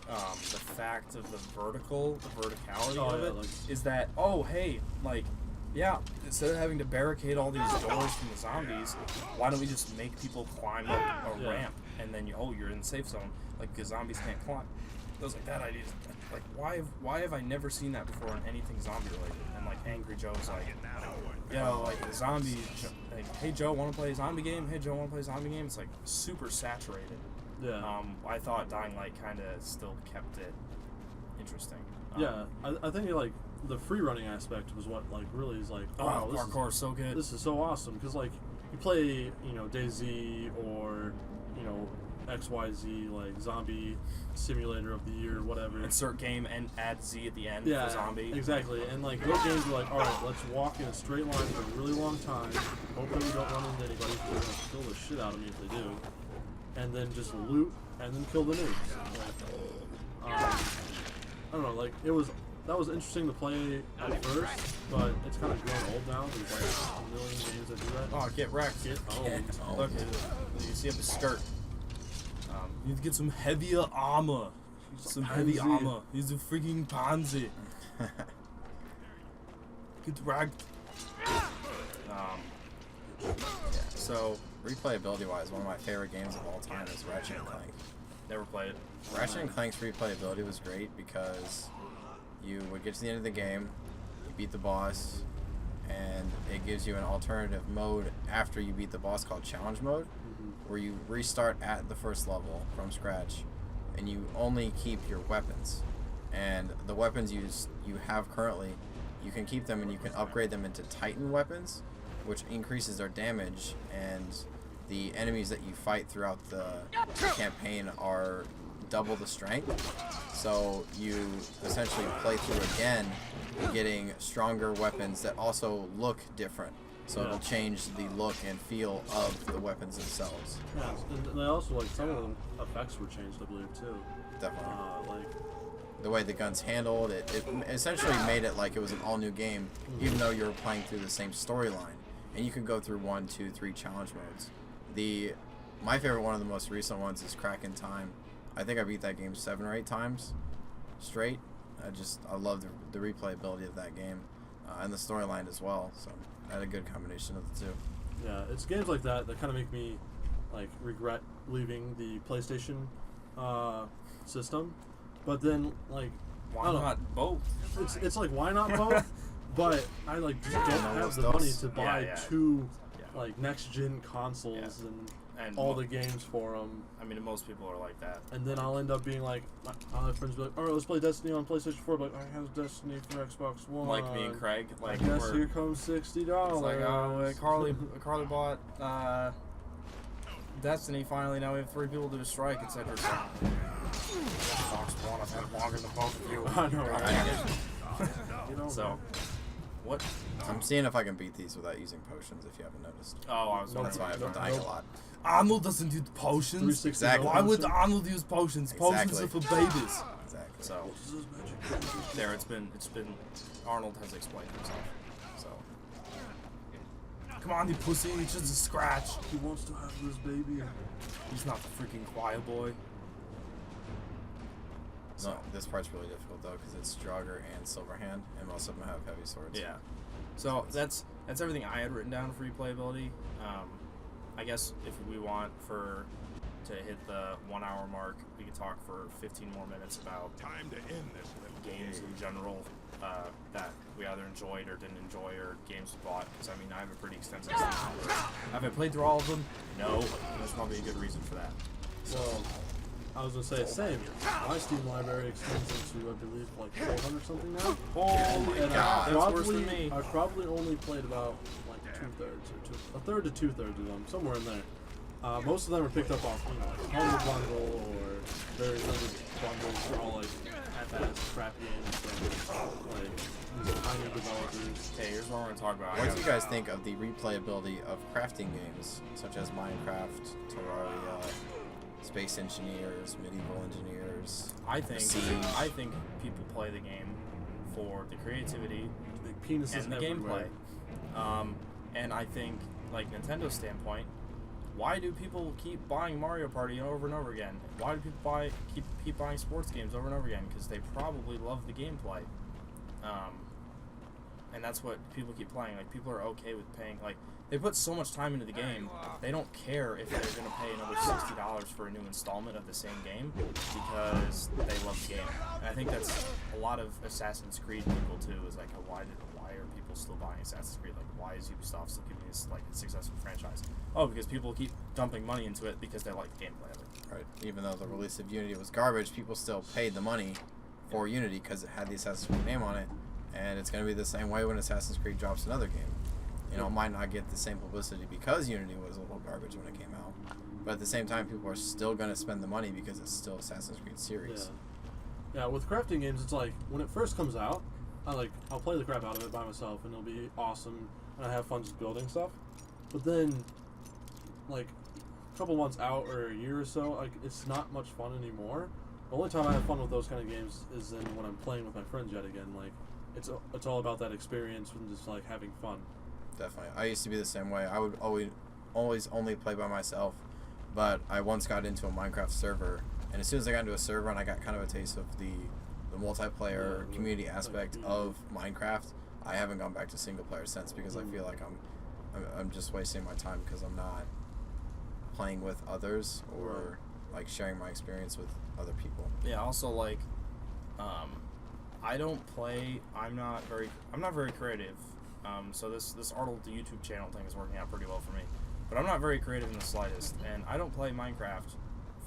the fact of the verticality of it. Like, Is that, oh, hey, like, Yeah, instead of having to barricade all these doors from the zombies, why don't we just make people climb up a ramp and then you're in the safe zone, like because zombies can't climb. I was like, that idea is like, why have I never seen that before in anything zombie related? And like Angry Joe's like, like the zombie, like, hey Joe, want to play a zombie game? Hey Joe, want to play a zombie game? It's like super saturated. Yeah. I thought Dying Light kind of still kept it interesting. Yeah, I think like the free running aspect was what like really is like, wow, parkour is so good. This is so awesome because like you play DayZ or XYZ like zombie simulator of the year, whatever. Insert game and add Z at the end for zombie. Exactly. And like those games are like, all right, let's walk in a straight line for a really long time. Hopefully we don't run into anybody who's gonna kill the shit out of me if they do. And then just loot and then kill the noobs. I don't know, like that was interesting to play at first, but it's kind of grown old now. There's like a million games that do that. Oh, get wrecked. Get owned. Okay, you see up the skirt. You need to get some heavier armor. Some heavy armor. He's a freaking pansy. Get wrecked. So, replayability-wise, one of my favorite games of all time is Ratchet and Clank. Never played it. Ratchet and Clank's replayability was great because you would get to the end of the game, you beat the boss, and it gives you an alternative mode after you beat the boss called Challenge Mode, where you restart at the first level from scratch, and you only keep your weapons. And the weapons you have currently, you can keep them and you can upgrade them into Titan weapons, which increases their damage, and the enemies that you fight throughout the campaign are double the strength. So you essentially play through again, getting stronger weapons that also look different. So it'll change the look and feel of the weapons themselves. Yeah, and they also, like, some of the effects were changed, I believe, too. Definitely. Like the way the guns handled it, it essentially made it like it was an all-new game, even though you were playing through the same storyline. And you can go through 1, 2, 3 challenge modes. My favorite one of the most recent ones is Kraig and Time. I think I beat that game 7 or 8 times straight. I love the replayability of that game and the storyline as well. So I had a good combination of the two. Yeah, it's games like that that kind of make me like regret leaving the PlayStation system. But then like why not both? It's like why not both? But I like just don't have the money to buy two like next gen consoles and all the games for them. I mean, most people are like that. And then I'll end up being like, I'll have friends be like, all right, let's play Destiny on PlayStation 4. But I have Destiny for Xbox One. Like me and Craig. Like, I guess here comes $60. It's like, Carly bought Destiny finally. Now we have 3 people to do a strike, etc. Xbox One, I've had longer than both of you. I know, right? So, what? I'm seeing if I can beat these without using potions, if you haven't noticed. Oh, That's why I've been dying a lot. Arnold doesn't use potions. Exactly. Why would Arnold use potions? Potions are for babies. Exactly. So, there it's been. Arnold has explained himself. So, come on, you pussy! It's just a scratch. He wants to have this baby. He's not the freaking choir boy. No, this part's really difficult though because it's Draugr and Silverhand, and most of them have heavy swords. Yeah. So that's everything I had written down for replayability. I guess if we want to hit the 1 hour mark, we could talk for 15 more minutes about time to end this games in general that we either enjoyed or didn't enjoy, or games we bought. Because I mean, I have a pretty extensive Steam library. Have I played through all of them? No. There's probably a good reason for that. Well, I was gonna say same. My Steam library extends into I believe like 400 something now. Holy God, that's worse than me. I've probably only played about like a third to 2/3 of them, somewhere in there. Most of them are picked up off like Humble Bundle or very limited bundles for all like half-ass crap games from like these tiny developers. Okay, here's what we're gonna talk about. What do you guys think of the replayability of crafting games such as Minecraft, Terraria, Space Engineers, Medieval Engineers? I think people play the game for the creativity Big penises and the everywhere. gameplay. And I think, like Nintendo's standpoint, why do people keep buying Mario Party over and over again? Why do people keep buying sports games over and over again? Because they probably love the gameplay. and that's what people keep playing. Like, people are okay with paying. Like, they put so much time into the game, they don't care if they're going to pay another $60 for a new installment of the same game because they love the game. And I think that's a lot of Assassin's Creed people too. Is like, why are people still buying Assassin's Creed? Like, why is Ubisoft still giving this like a successful franchise? Oh, because people keep dumping money into it because they like the gameplay of it. Right. Even though the release of Unity was garbage, people still paid the money for Unity because it had the Assassin's Creed name on it, and it's going to be the same way when Assassin's Creed drops another game. You know, it might not get the same publicity because Unity was a little garbage when it came out, but at the same time, people are still going to spend the money because it's still Assassin's Creed series. Yeah, with crafting games, it's like when it first comes out, I'll play the crap out of it by myself, and it'll be awesome, and I have fun just building stuff. But then, like, a couple months out or a year or so, like, it's not much fun anymore. The only time I have fun with those kind of games is then when I'm playing with my friends yet again. Like, it's all about that experience and just like having fun. Definitely. I used to be the same way. I would always only play by myself, but I once got into a Minecraft server, and as soon as I got into a server and I got kind of a taste of the multiplayer community aspect of Minecraft, I haven't gone back to single player since because I feel like I'm just wasting my time because I'm not playing with others or like sharing my experience with other people. Yeah. Also, like, I don't play. I'm not very creative. So this Arnold the YouTube channel thing is working out pretty well for me, but I'm not very creative in the slightest, and I don't play Minecraft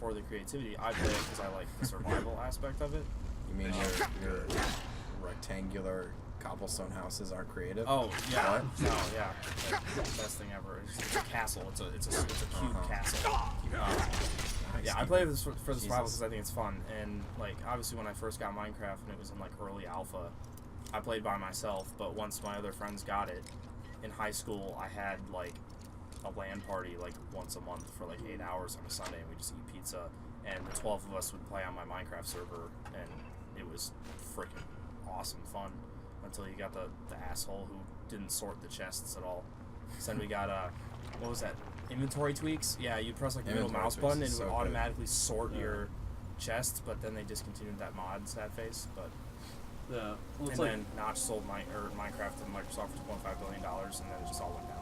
for the creativity. I play it because I like the survival aspect of it. You mean your rectangular cobblestone houses aren't creative? Oh yeah, no, yeah, best thing ever. It's a castle. It's a cube castle. Yeah, I play this for the survival because I think it's fun, and like obviously when I first got Minecraft and it was in like early alpha, I played by myself, but once my other friends got it, in high school, I had, like, a LAN party, like, once a month for, like, 8 hours on a Sunday, and we just eat pizza, and the 12 of us would play on my Minecraft server, and it was freaking awesome fun, until you got the asshole who didn't sort the chests at all. So then we got, what was that, inventory tweaks? Yeah, you press, like, the middle mouse button, and it would automatically sort your chests, but then they discontinued that mod, sad face, but... Yeah. Well, and then Notch sold Minecraft to Microsoft for $2.5 billion, and then it just all went down.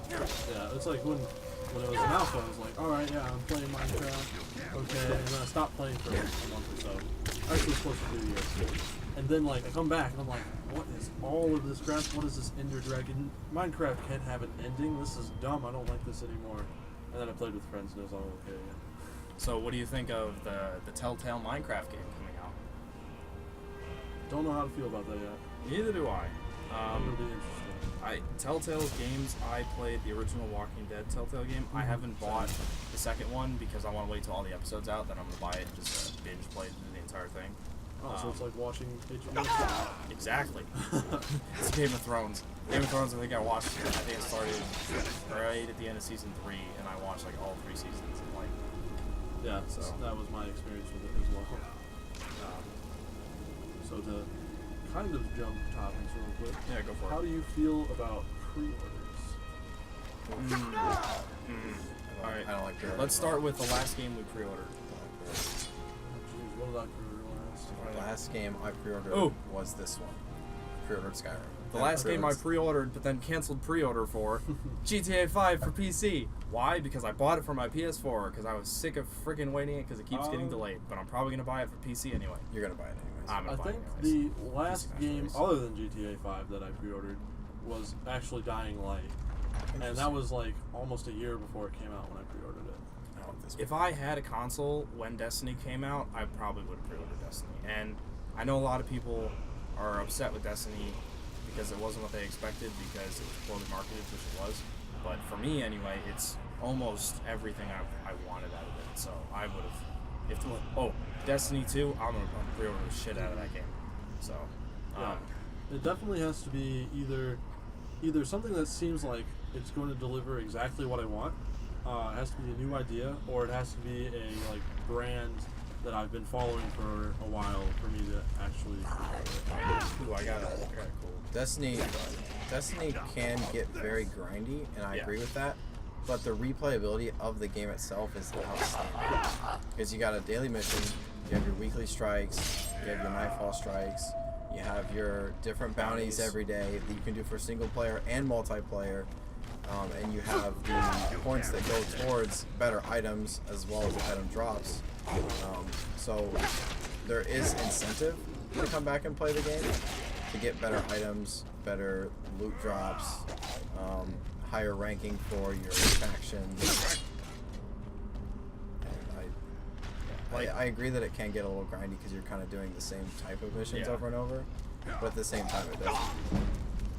Yeah, it's like when it was an alpha, I was like, alright, yeah, I'm playing Minecraft, okay, and then I stopped playing for a month or so. Actually, close to 2 years. And then, like, I come back, and I'm like, what is all of this crap? What is this Ender Dragon? Minecraft can't have an ending. This is dumb. I don't like this anymore. And then I played with friends, and it was all okay again. So what do you think of the Telltale Minecraft game coming out? Don't know how to feel about that yet. Neither do I. It'll be interesting. Telltale's games, I played the original Walking Dead Telltale game. I haven't bought the second one because I want to wait till all the episodes out, then I'm going to buy it and just binge play through the entire thing. Oh, so it's like watching HBO? Exactly. It's Game of Thrones. Game of Thrones, I think I watched it. I think it started right at the end of season 3, and I watched like all 3 seasons. And, like, yeah, so that was my experience with it as well. So to kind of jump topics real quick. Yeah, go for it. How do you feel about pre-orders? Alright, I don't like pre-orders. let's start with the last game we pre-ordered. Jeez, what did I pre-order last? The last game I pre-ordered was this one. Pre-ordered Skyrim. The last game I pre-ordered, but then canceled pre-order for, GTA 5 for PC. Why? Because I bought it for my PS4, because I was sick of freaking waiting it, because it keeps getting delayed. But I'm probably going to buy it for PC anyway. You're going to buy it anyways. I'm going I to buy think it anyways. the last game, other than GTA 5, that I pre-ordered was actually Dying Light. And that was like almost a year before it came out when I pre-ordered it. If I had a console when Destiny came out, I probably would have pre-ordered Destiny. And I know a lot of people are upset with Destiny because it wasn't what they expected because it was poorly marketed, which it was. But for me, anyway, it's almost everything I wanted out of it. So I would have... Destiny 2, I'm going to pre-order the shit out of that game. So... Yeah. It definitely has to be either something that seems like it's going to deliver exactly what I want. It has to be a new idea, or it has to be a like brand that I've been following for a while for me to actually. Ooh, I got it cool. Destiny can get very grindy, and I agree with that. But the replayability of the game itself is outstanding. Because you got a daily mission, you have your weekly strikes, you have your nightfall strikes, You have your different bounties every day that you can do for single player and multiplayer. And you have the points that go towards better items as well as item drops. So there is incentive to come back and play the game to get better items, better loot drops, higher ranking for your factions. And I agree that it can get a little grindy because you're kind of doing the same type of missions over and over, but at the same time it does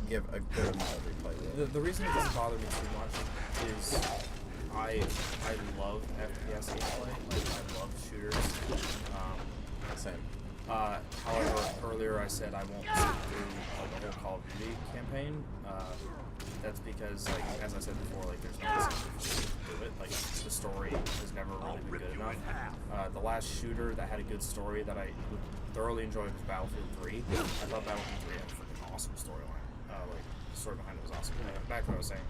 give a good amount of replay. The reason it doesn't bother me too much is I love FPS gameplay. Like, I love shooters. Same. However, earlier I said I won't sit through the whole Call of Duty campaign. That's because, like, as I said before, like, there's no incentive to do it. Like, the story has never really been good enough. The last shooter that had a good story that I would thoroughly enjoy was Battlefield 3. I thought Battlefield 3 had a freaking awesome storyline. Like, the story behind it was awesome. Back to what I was saying.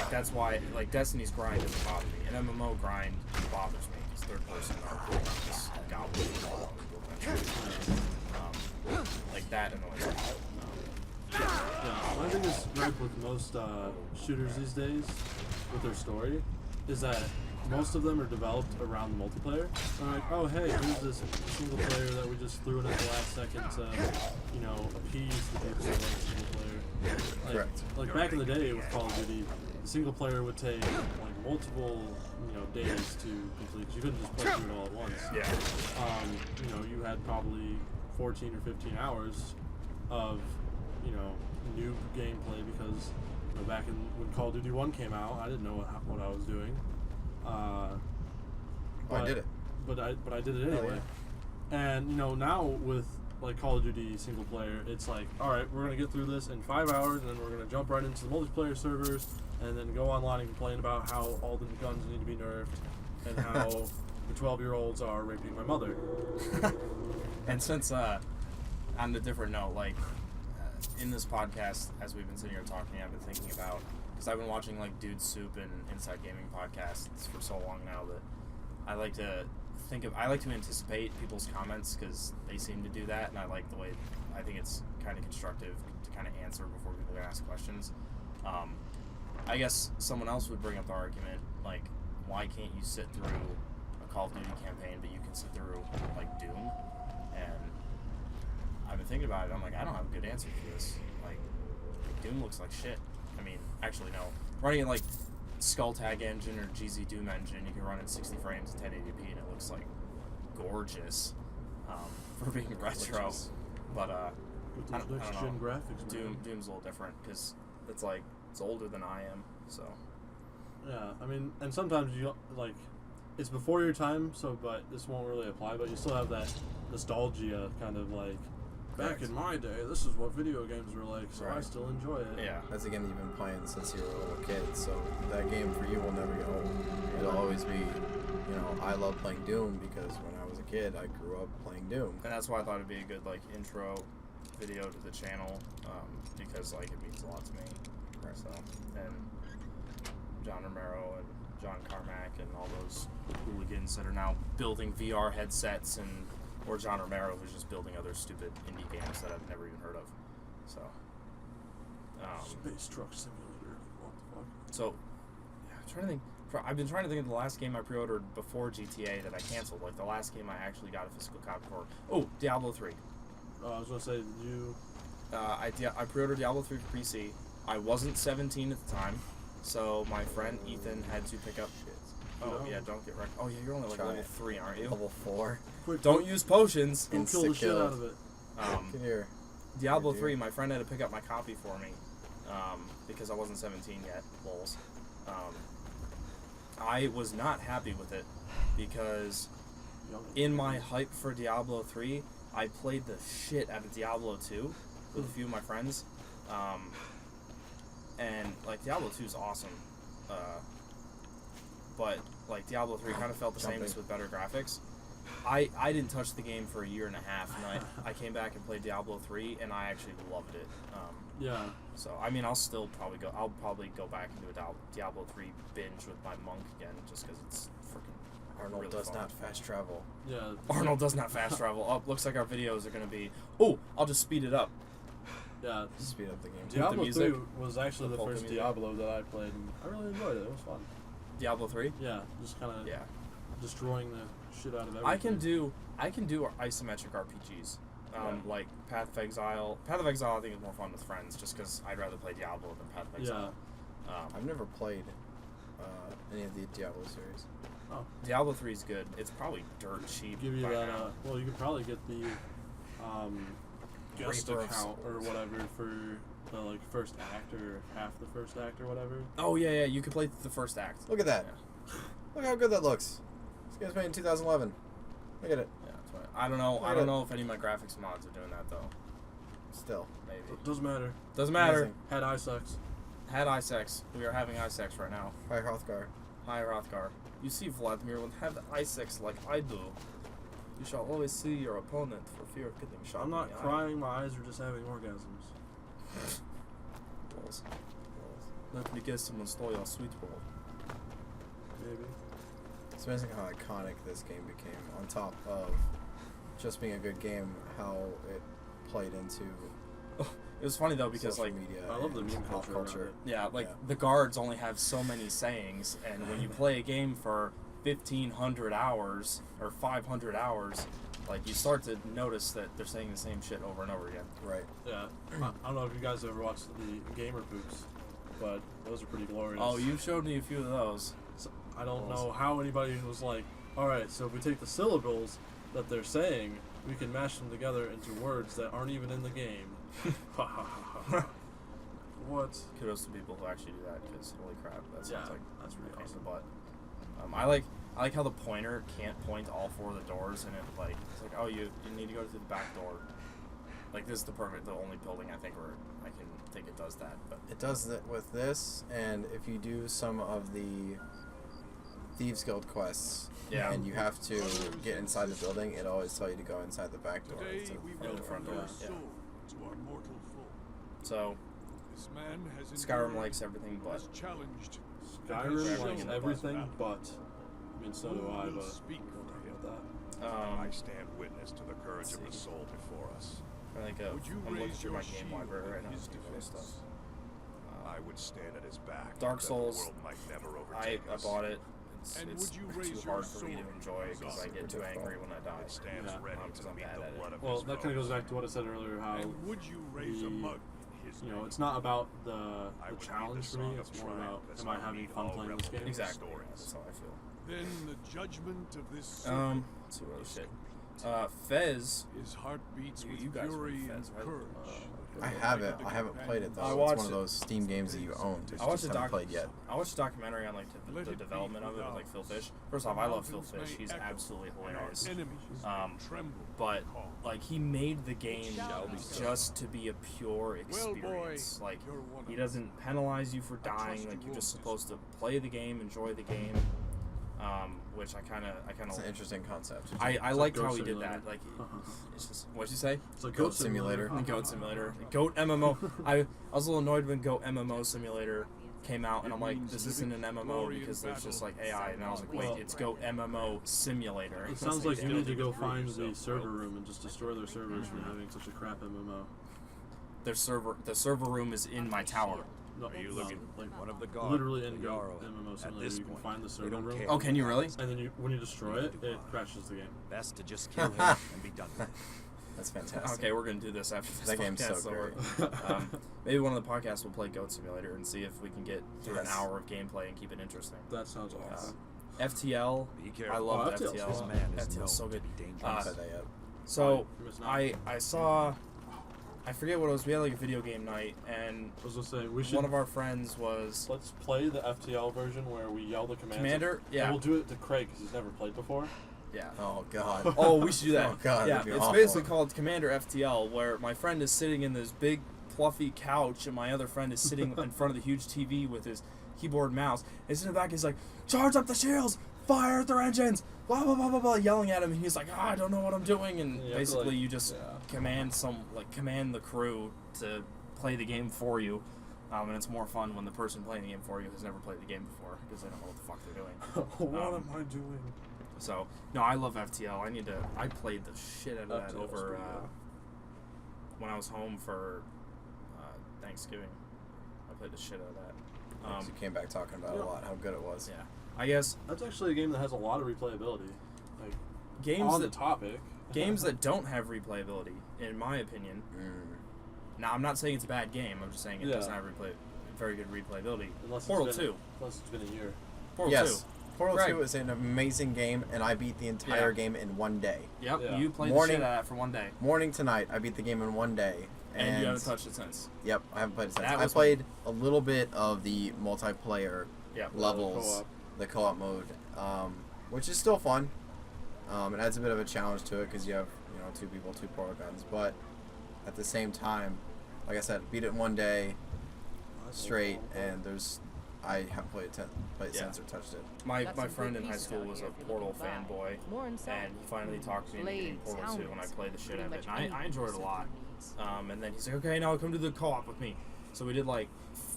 That's why, like, Destiny's grind doesn't bother me. An MMO grind bothers me because third person RPG is goblin. Like, that annoys me. Yeah, my biggest gripe with most shooters these days with their story is that most of them are developed around the multiplayer. They're like, oh hey, here's this single player that we just threw in at the last second to, you know, appease the people who like single player. Like, Correct. Like back in the day with Call of Duty, the single player would take like multiple, you know, days to complete. You couldn't just play through it all at once. Yeah. You know, you had probably 14 or 15 hours of, you know, new gameplay because, you know, back when Call of Duty 1 came out, I didn't know what I was doing. I did it. But I did it anyway. And, you know, now with like Call of Duty single player, it's like, all right, we're gonna get through this in 5 hours, and then we're gonna jump right into the multiplayer servers, and then go online and complain about how all the guns need to be nerfed, and how the 12-year-olds are raping my mother. And since, on a different note, like, in this podcast, as we've been sitting here talking, I've been thinking about, because I've been watching, like, Dude Soup and Inside Gaming podcasts for so long now that I like to anticipate people's comments because they seem to do that, and I like the way, I think it's kind of constructive to kind of answer before people ask questions. I guess someone else would bring up the argument, like, why can't you sit through a Call of Duty campaign, but you can sit through, like, Doom? And I've been thinking about it, I'm like, I don't have a good answer for this. Like, Doom looks like shit. I mean, actually, no. Running in, like, Skulltag engine or GZ Doom engine, you can run in 60 frames at 1080p, and it looks, like, gorgeous for being retro. Gorgeous. But, With I those don't next-gen know. graphics, man. Doom's a little different, because it's, like, it's older than I am, so. Yeah, I mean, and sometimes you, like, it's before your time, so, but this won't really apply, but you still have that nostalgia kind of, like, back in my day, this is what video games were like, so I Right. still enjoy it. Yeah. That's a game you've been playing since you were a little kid, so that game for you will never get old. It'll always be, you know, I love playing Doom because when I was a kid, I grew up playing Doom. And that's why I thought it'd be a good, like, intro video to the channel, because, like, it means a lot to me. Right. So, and John Romero and John Carmack and all those hooligans that are now building VR headsets, and or John Romero, who's just building other stupid indie games that I've never even heard of. So, Space Truck Simulator. What the fuck? so yeah, I'm trying to think. I've been trying to think of the last game I pre-ordered before GTA that I canceled. Like, the last game I actually got a physical copy for. Oh, Diablo 3. I was gonna say, did you? I pre-ordered Diablo 3 for PC. I wasn't 17 at the time, so my friend Ethan had to pick up. Oh No. yeah, don't get wrecked. Oh yeah, you're only like Try level it. 3, aren't you? Level 4. Quick, Don't use potions. Go kill the shit Insta-kill. out of it. Come here. Diablo Dude. 3, my friend had to pick up my copy for me because I wasn't 17 yet. Lols. I was not happy with it because in my hype for Diablo 3, I played the shit out of Diablo 2 with a few of my friends. And, like, Diablo 2 is awesome. But, like, Diablo 3 kind of felt the same, just with better graphics. I didn't touch the game for a year and a half, and I came back and played Diablo 3, and I actually loved it. Yeah. So, I mean, I'll probably go back and do a Diablo 3 binge with my monk again, just because it's freaking, I Arnold really does fun. not fast travel. Yeah. Arnold does not fast travel. Oh, looks like our videos are gonna be. Oh, I'll just speed it up. Yeah. Speed up the game. Diablo music, 3 was actually the polka first music. Diablo that I played, and I really enjoyed it. It was fun. Diablo 3. Yeah, just kind of Yeah. destroying the shit out of everything. I can do isometric RPGs. Like Path of Exile. Path of Exile I think is more fun with friends, just because I'd rather play Diablo than Path of Exile. I've never played any of the Diablo series. Oh. Diablo 3 is good. It's probably dirt cheap. Give you by that. now. Well, you could probably get the guest Reaper of account or Souls. whatever for the like first act or half the first act or whatever. Oh yeah, you could play the first act. Look at that. Yeah. Look how good that looks. This game's made in 2011. Look at it. Yeah, that's right. I don't know. I don't know if any of my graphics mods are doing that though. Still. Maybe. Doesn't matter. Doesn't matter. Amazing. Had eye sex. Had eye sex. We are having eye sex right now. Hi, Hrothgar. Hi, Rothgar. You see, Vladimir, when have eye sex like I do, you shall always see your opponent for fear of getting shot. I'm in not the eye. crying. My eyes are just having orgasms. Balls. Let me guess, someone stole your sweet ball. Maybe. It's amazing how iconic this game became. On top of just being a good game, how it played into It was funny though because social like media. I love the and meme pop culture around it. yeah, like Yeah. the guards only have so many sayings, and when you play a game for 1,500 hours or 500 hours, like you start to notice that they're saying the same shit over and over again. Right. Yeah. I don't know if you guys ever watched the Gamer Poops, but those are pretty glorious. Oh, you showed me a few of those. So, I don't know how anybody was like, all right, so if we take the syllables that they're saying, we can mash them together into words that aren't even in the game. Ha ha ha ha. What? Kudos to people who actually do that, because holy crap, that sounds Yeah, like that's a really pain in the awesome. butt. I like how the pointer can't point to all four of the doors, and it's like oh you need to go to the back door. Like this is the only building I think where I can think it does that. But It does that with this, and if you do some of the Thieves Guild quests, Yeah. and you have to get inside the building, it always tell you to go inside the back door Today instead of we the will front front door. door. our Yeah. soul to our mortal foe. so This man has Skyrim endured, likes everything but has challenged. Skyrim likes Shown everything, but I mean, so do Who I. will But speak we'll for talk him? about that. I stand witness to the courage of the Let's see. soul before us. I think Would you I'm looking raise through your my game shield library right in now. his and see what defense? stuff. I would stand at his back. Dark that the Souls, world might never I overtake us. bought it. And It's would you too raise hard your for me to sword enjoy because I Super get too difficult. angry when I die. It stands Yeah. ready Because to I'm meet bad the at it. blood of Well, his that kind of foes. goes back to what I said earlier. How And would you raise a the- mug in his you know, name? it's not about I the would read challenge the for me. song It's of more about triumph as am I I having read fun all playing this game? rebel Exactly. stories. That's how I feel. Then the judgment of this Let's see what other shit. Fez. his heart beats You- with you guys fury read Fez, and right? courage. I have it. I haven't played it though. I It's watched one of it. those Steam games that you own. Just I watched the haven't played yet. I watched a documentary on like Let the it be development of it with like Phil without. Fish. First off, I love Phil Mountains Fish. may He's echo, absolutely and our hilarious. enemies tremble But and call. like he made the game just to be a pure Well, boy, experience. Like you're one he of doesn't penalize you for dying. trust Like you you're just won't supposed to play the game, enjoy the game. Which I kind It's an of interesting concept. I It's liked like how Goat he did Simulator. that. Like it's just what'd you say? It's like Goat Simulator. The Goat Simulator, Goat MMO. I was a little annoyed when Goat MMO Simulator came out, and I'm like, this isn't an MMO because there's just like AI, and I was like, wait, Well, it's Goat MMO Simulator. It sounds like you need to go Prove find the yourself, server bro. room and just destroy their servers for having such a crap MMO. The server room is in my tower. No, Are you no, looking like one of the guard, literally in the Go Yarrow? MMO At Simulator, this you can point, find the they server don't room. care. Oh, can you really? And then when you destroy it, it crashes the game. Best to just kill him and be done with it. That's fantastic. Okay, we're gonna do this after this That game's podcast. so we're- maybe one of the podcasts will play Goat Simulator and see if we can get through an Yes. hour of gameplay and keep it interesting. That sounds awesome. FTL, Be I careful. love Oh, FTL 's FTL. This man is known FTL's so to good. be dangerous. I haven't played that yet. So You're missing out. I saw, I forget what it was. We had like a video game night, and I was gonna say we should. one of our friends was Let's play the FTL version where we yell the commands. Commander. And Yeah, we'll do it to Kraig because he's never played before. yeah. Oh god. Oh, we should do that. Oh, God, yeah, that'd be it's awful. basically called Commander FTL, where my friend is sitting in this big, fluffy couch, and my other friend is sitting in front of the huge TV with his keyboard and mouse. And he's in the back. He's like, "Charge up the shields! Fire at their engines!" Blah blah blah blah blah, yelling at him. And he's like, "I don't know what I'm doing." And You have to, basically, like- you just yeah. command the crew to play the game for you. And it's more fun when the person playing the game for you has never played the game before because they don't know what the fuck they're doing. What Um, am I doing? So no, I love FTL. I played the shit out of that FTL 's over pretty good. when I was home for Thanksgiving. I played the shit out of that. You came back talking about it a lot, how good it was. Yeah, I guess That's actually a game that has a lot of replayability. Like games on that the topic. games that don't have replayability, in my opinion. Now, I'm not saying it's a bad game. I'm just saying it doesn't have very good replayability. Unless Portal it's been, 2. Unless it's been a year. Portal Yes. 2. Portal Kraig. 2 is an amazing game, and I beat the entire game in one day. Yep, Yeah. you played Morning- the shit out of that for one day. Morning to night, I beat the game in one day. And you haven't touched it since. Yep, I haven't played it since. That I was played a little bit of the multiplayer Yeah. levels, the co-op mode, which is still fun. It adds a bit of a challenge to it because you have, two people, two portal guns. But at the same time, like I said, beat it in one day straight, and I haven't played it since or touched it. My Got some friend good in high pieces school out was here a if you're Portal looking to buy. fanboy, More inside. and he finally talked me into getting Blades, Portal 2, and I helmets, played the shit pretty out of it. much And I enjoyed it a lot. anything And then he's like, okay, now come to the co-op with me. So we did like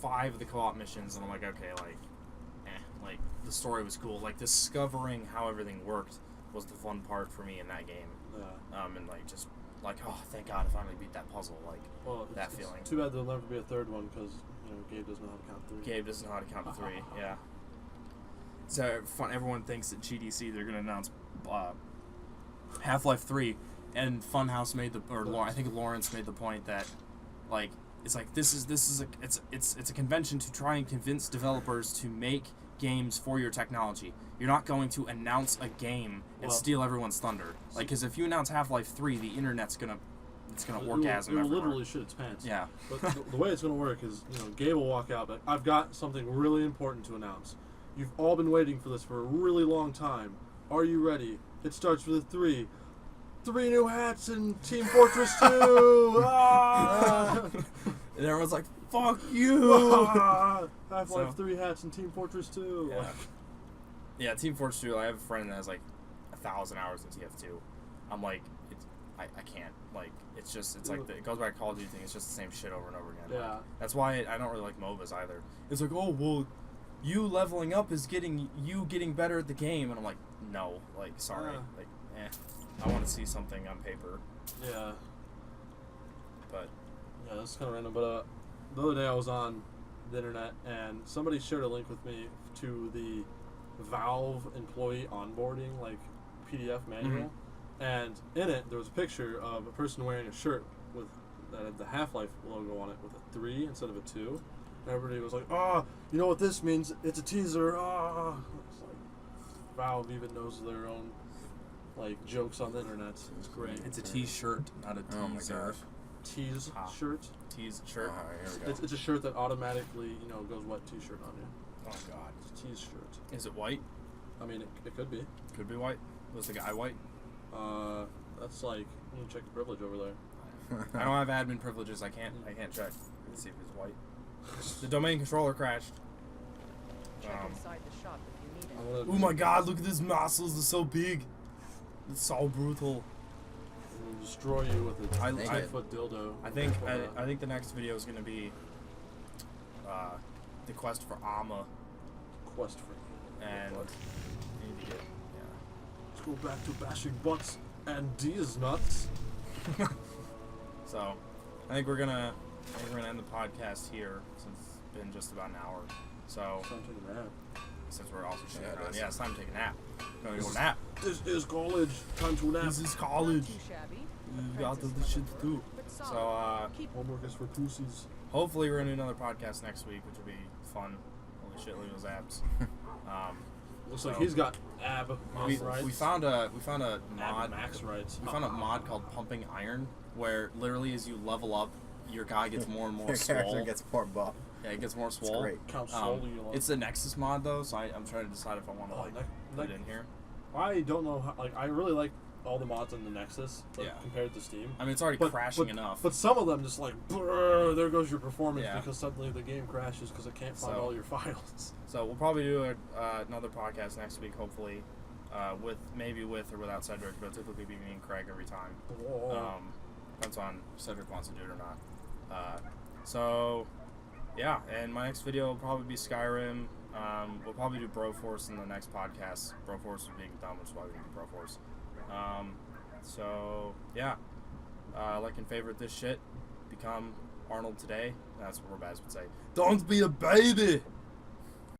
5 of the co-op missions, and I'm like, okay, like the story was cool. Like discovering how everything worked was the fun part for me in that game. Yeah. And like just like, oh, thank God I finally beat that puzzle. Like that it's feeling. Too bad there'll never be a third one because Gabe doesn't know how to count 3. Gabe doesn't know how to count to 3. Yeah. So fun. Everyone thinks at GDC they're gonna announce Half-Life 3, and Funhouse made I think Lawrence made the point that, like, it's like this is a convention to try and convince developers to make games for your technology. You're not going to announce a game and steal everyone's thunder. Like, because if you announce Half-Life 3, the internet's gonna orgasm It will everywhere. literally shit its pants. Yeah. But the way it's going to work is, Gabe will walk out, but I've got something really important to announce. You've all been waiting for this for a really long time. Are you ready? It starts with a 3. 3 new hats in Team Fortress 2! Ah! And everyone's like, fuck you! Half-Life 3 hats in Team Fortress 2. Yeah. Yeah, Team Fortress 2, I have a friend that has like 1,000 hours in TF2. I'm like, I can't. Like, it's like, it goes back to Call of Duty thing, it's just the same shit over and over again. Yeah. Like, that's why I don't really like MOBAs either. It's like, oh, well, you leveling up is getting better at the game. And I'm like, no, like, sorry. I want to see something on paper. Yeah. But Yeah, that's kind of random. But the other day I was on the internet and somebody shared a link with me to the Valve employee onboarding PDF manual, and in it there was a picture of a person wearing a shirt with that had the Half-Life logo on it with a 3 instead of a 2. And everybody was like, "Oh, you know what this means? It's a teaser." Oh, it's like Valve even knows their own jokes on the internet. It's great. it's a T-shirt, not a Oh my teaser. gosh. Tease Ah. shirt. Tease shirt. Here we go. It's a shirt that automatically goes wet T-shirt on you. Oh, God. It's a tease shirt. Is it white? I mean, it could be. Could be white. Was the guy white? That's you can check the privilege over there. I don't have admin privileges. I can't check. Let's see if it's white. The domain controller crashed. Check inside the shop if you need I'm it. gonna Oh my God! Look at these muscles. They're so big. It's so brutal. I'm gonna destroy you with a I- 10-foot dildo. I think the next video is gonna be the quest for Amma, Quest for and What? you need to get Let's go back to bashing butts and D's nuts. So I think we're gonna end the podcast here since it's been just about an hour. So Time to take a nap. since we're also shutting Yeah, it down, is. it's time to take a nap. Gonna go nap. This is college. Time to nap. This is Not college. too shabby. You got the shit to do. But So solid. Keep Homework is for pussies. hopefully we're gonna do another podcast next week, which will be fun. Holy shit, look at those abs. Looks So- like he's got ab we rights. found a ab mod. max rights. We found a mod called Pumping Iron, where literally as you level up, your guy gets more and more Your character swole. gets more buff. Yeah, it gets more It's swole. great. Count slowly. you It's the Nexus mod though, so I'm trying to decide if I want to put it in here. I don't know how. I really like all the mods in the Nexus, Yeah. compared to Steam. I mean, it's already crashing enough. But some of them just brrr, there goes your performance Yeah. because suddenly the game crashes because it can't find So- all your files. So we'll probably do another podcast next week, hopefully, with or without Cedric, but typically be me and Kraig every time. Depends on if Cedric wants to do it or not. So yeah, and my next video will probably be Skyrim. We'll probably do Broforce in the next podcast. Broforce was being dumb, which is why we do Broforce. So, yeah. Like and favorite this shit. Become Arnold today. That's what Robaz would say. Don't be a baby!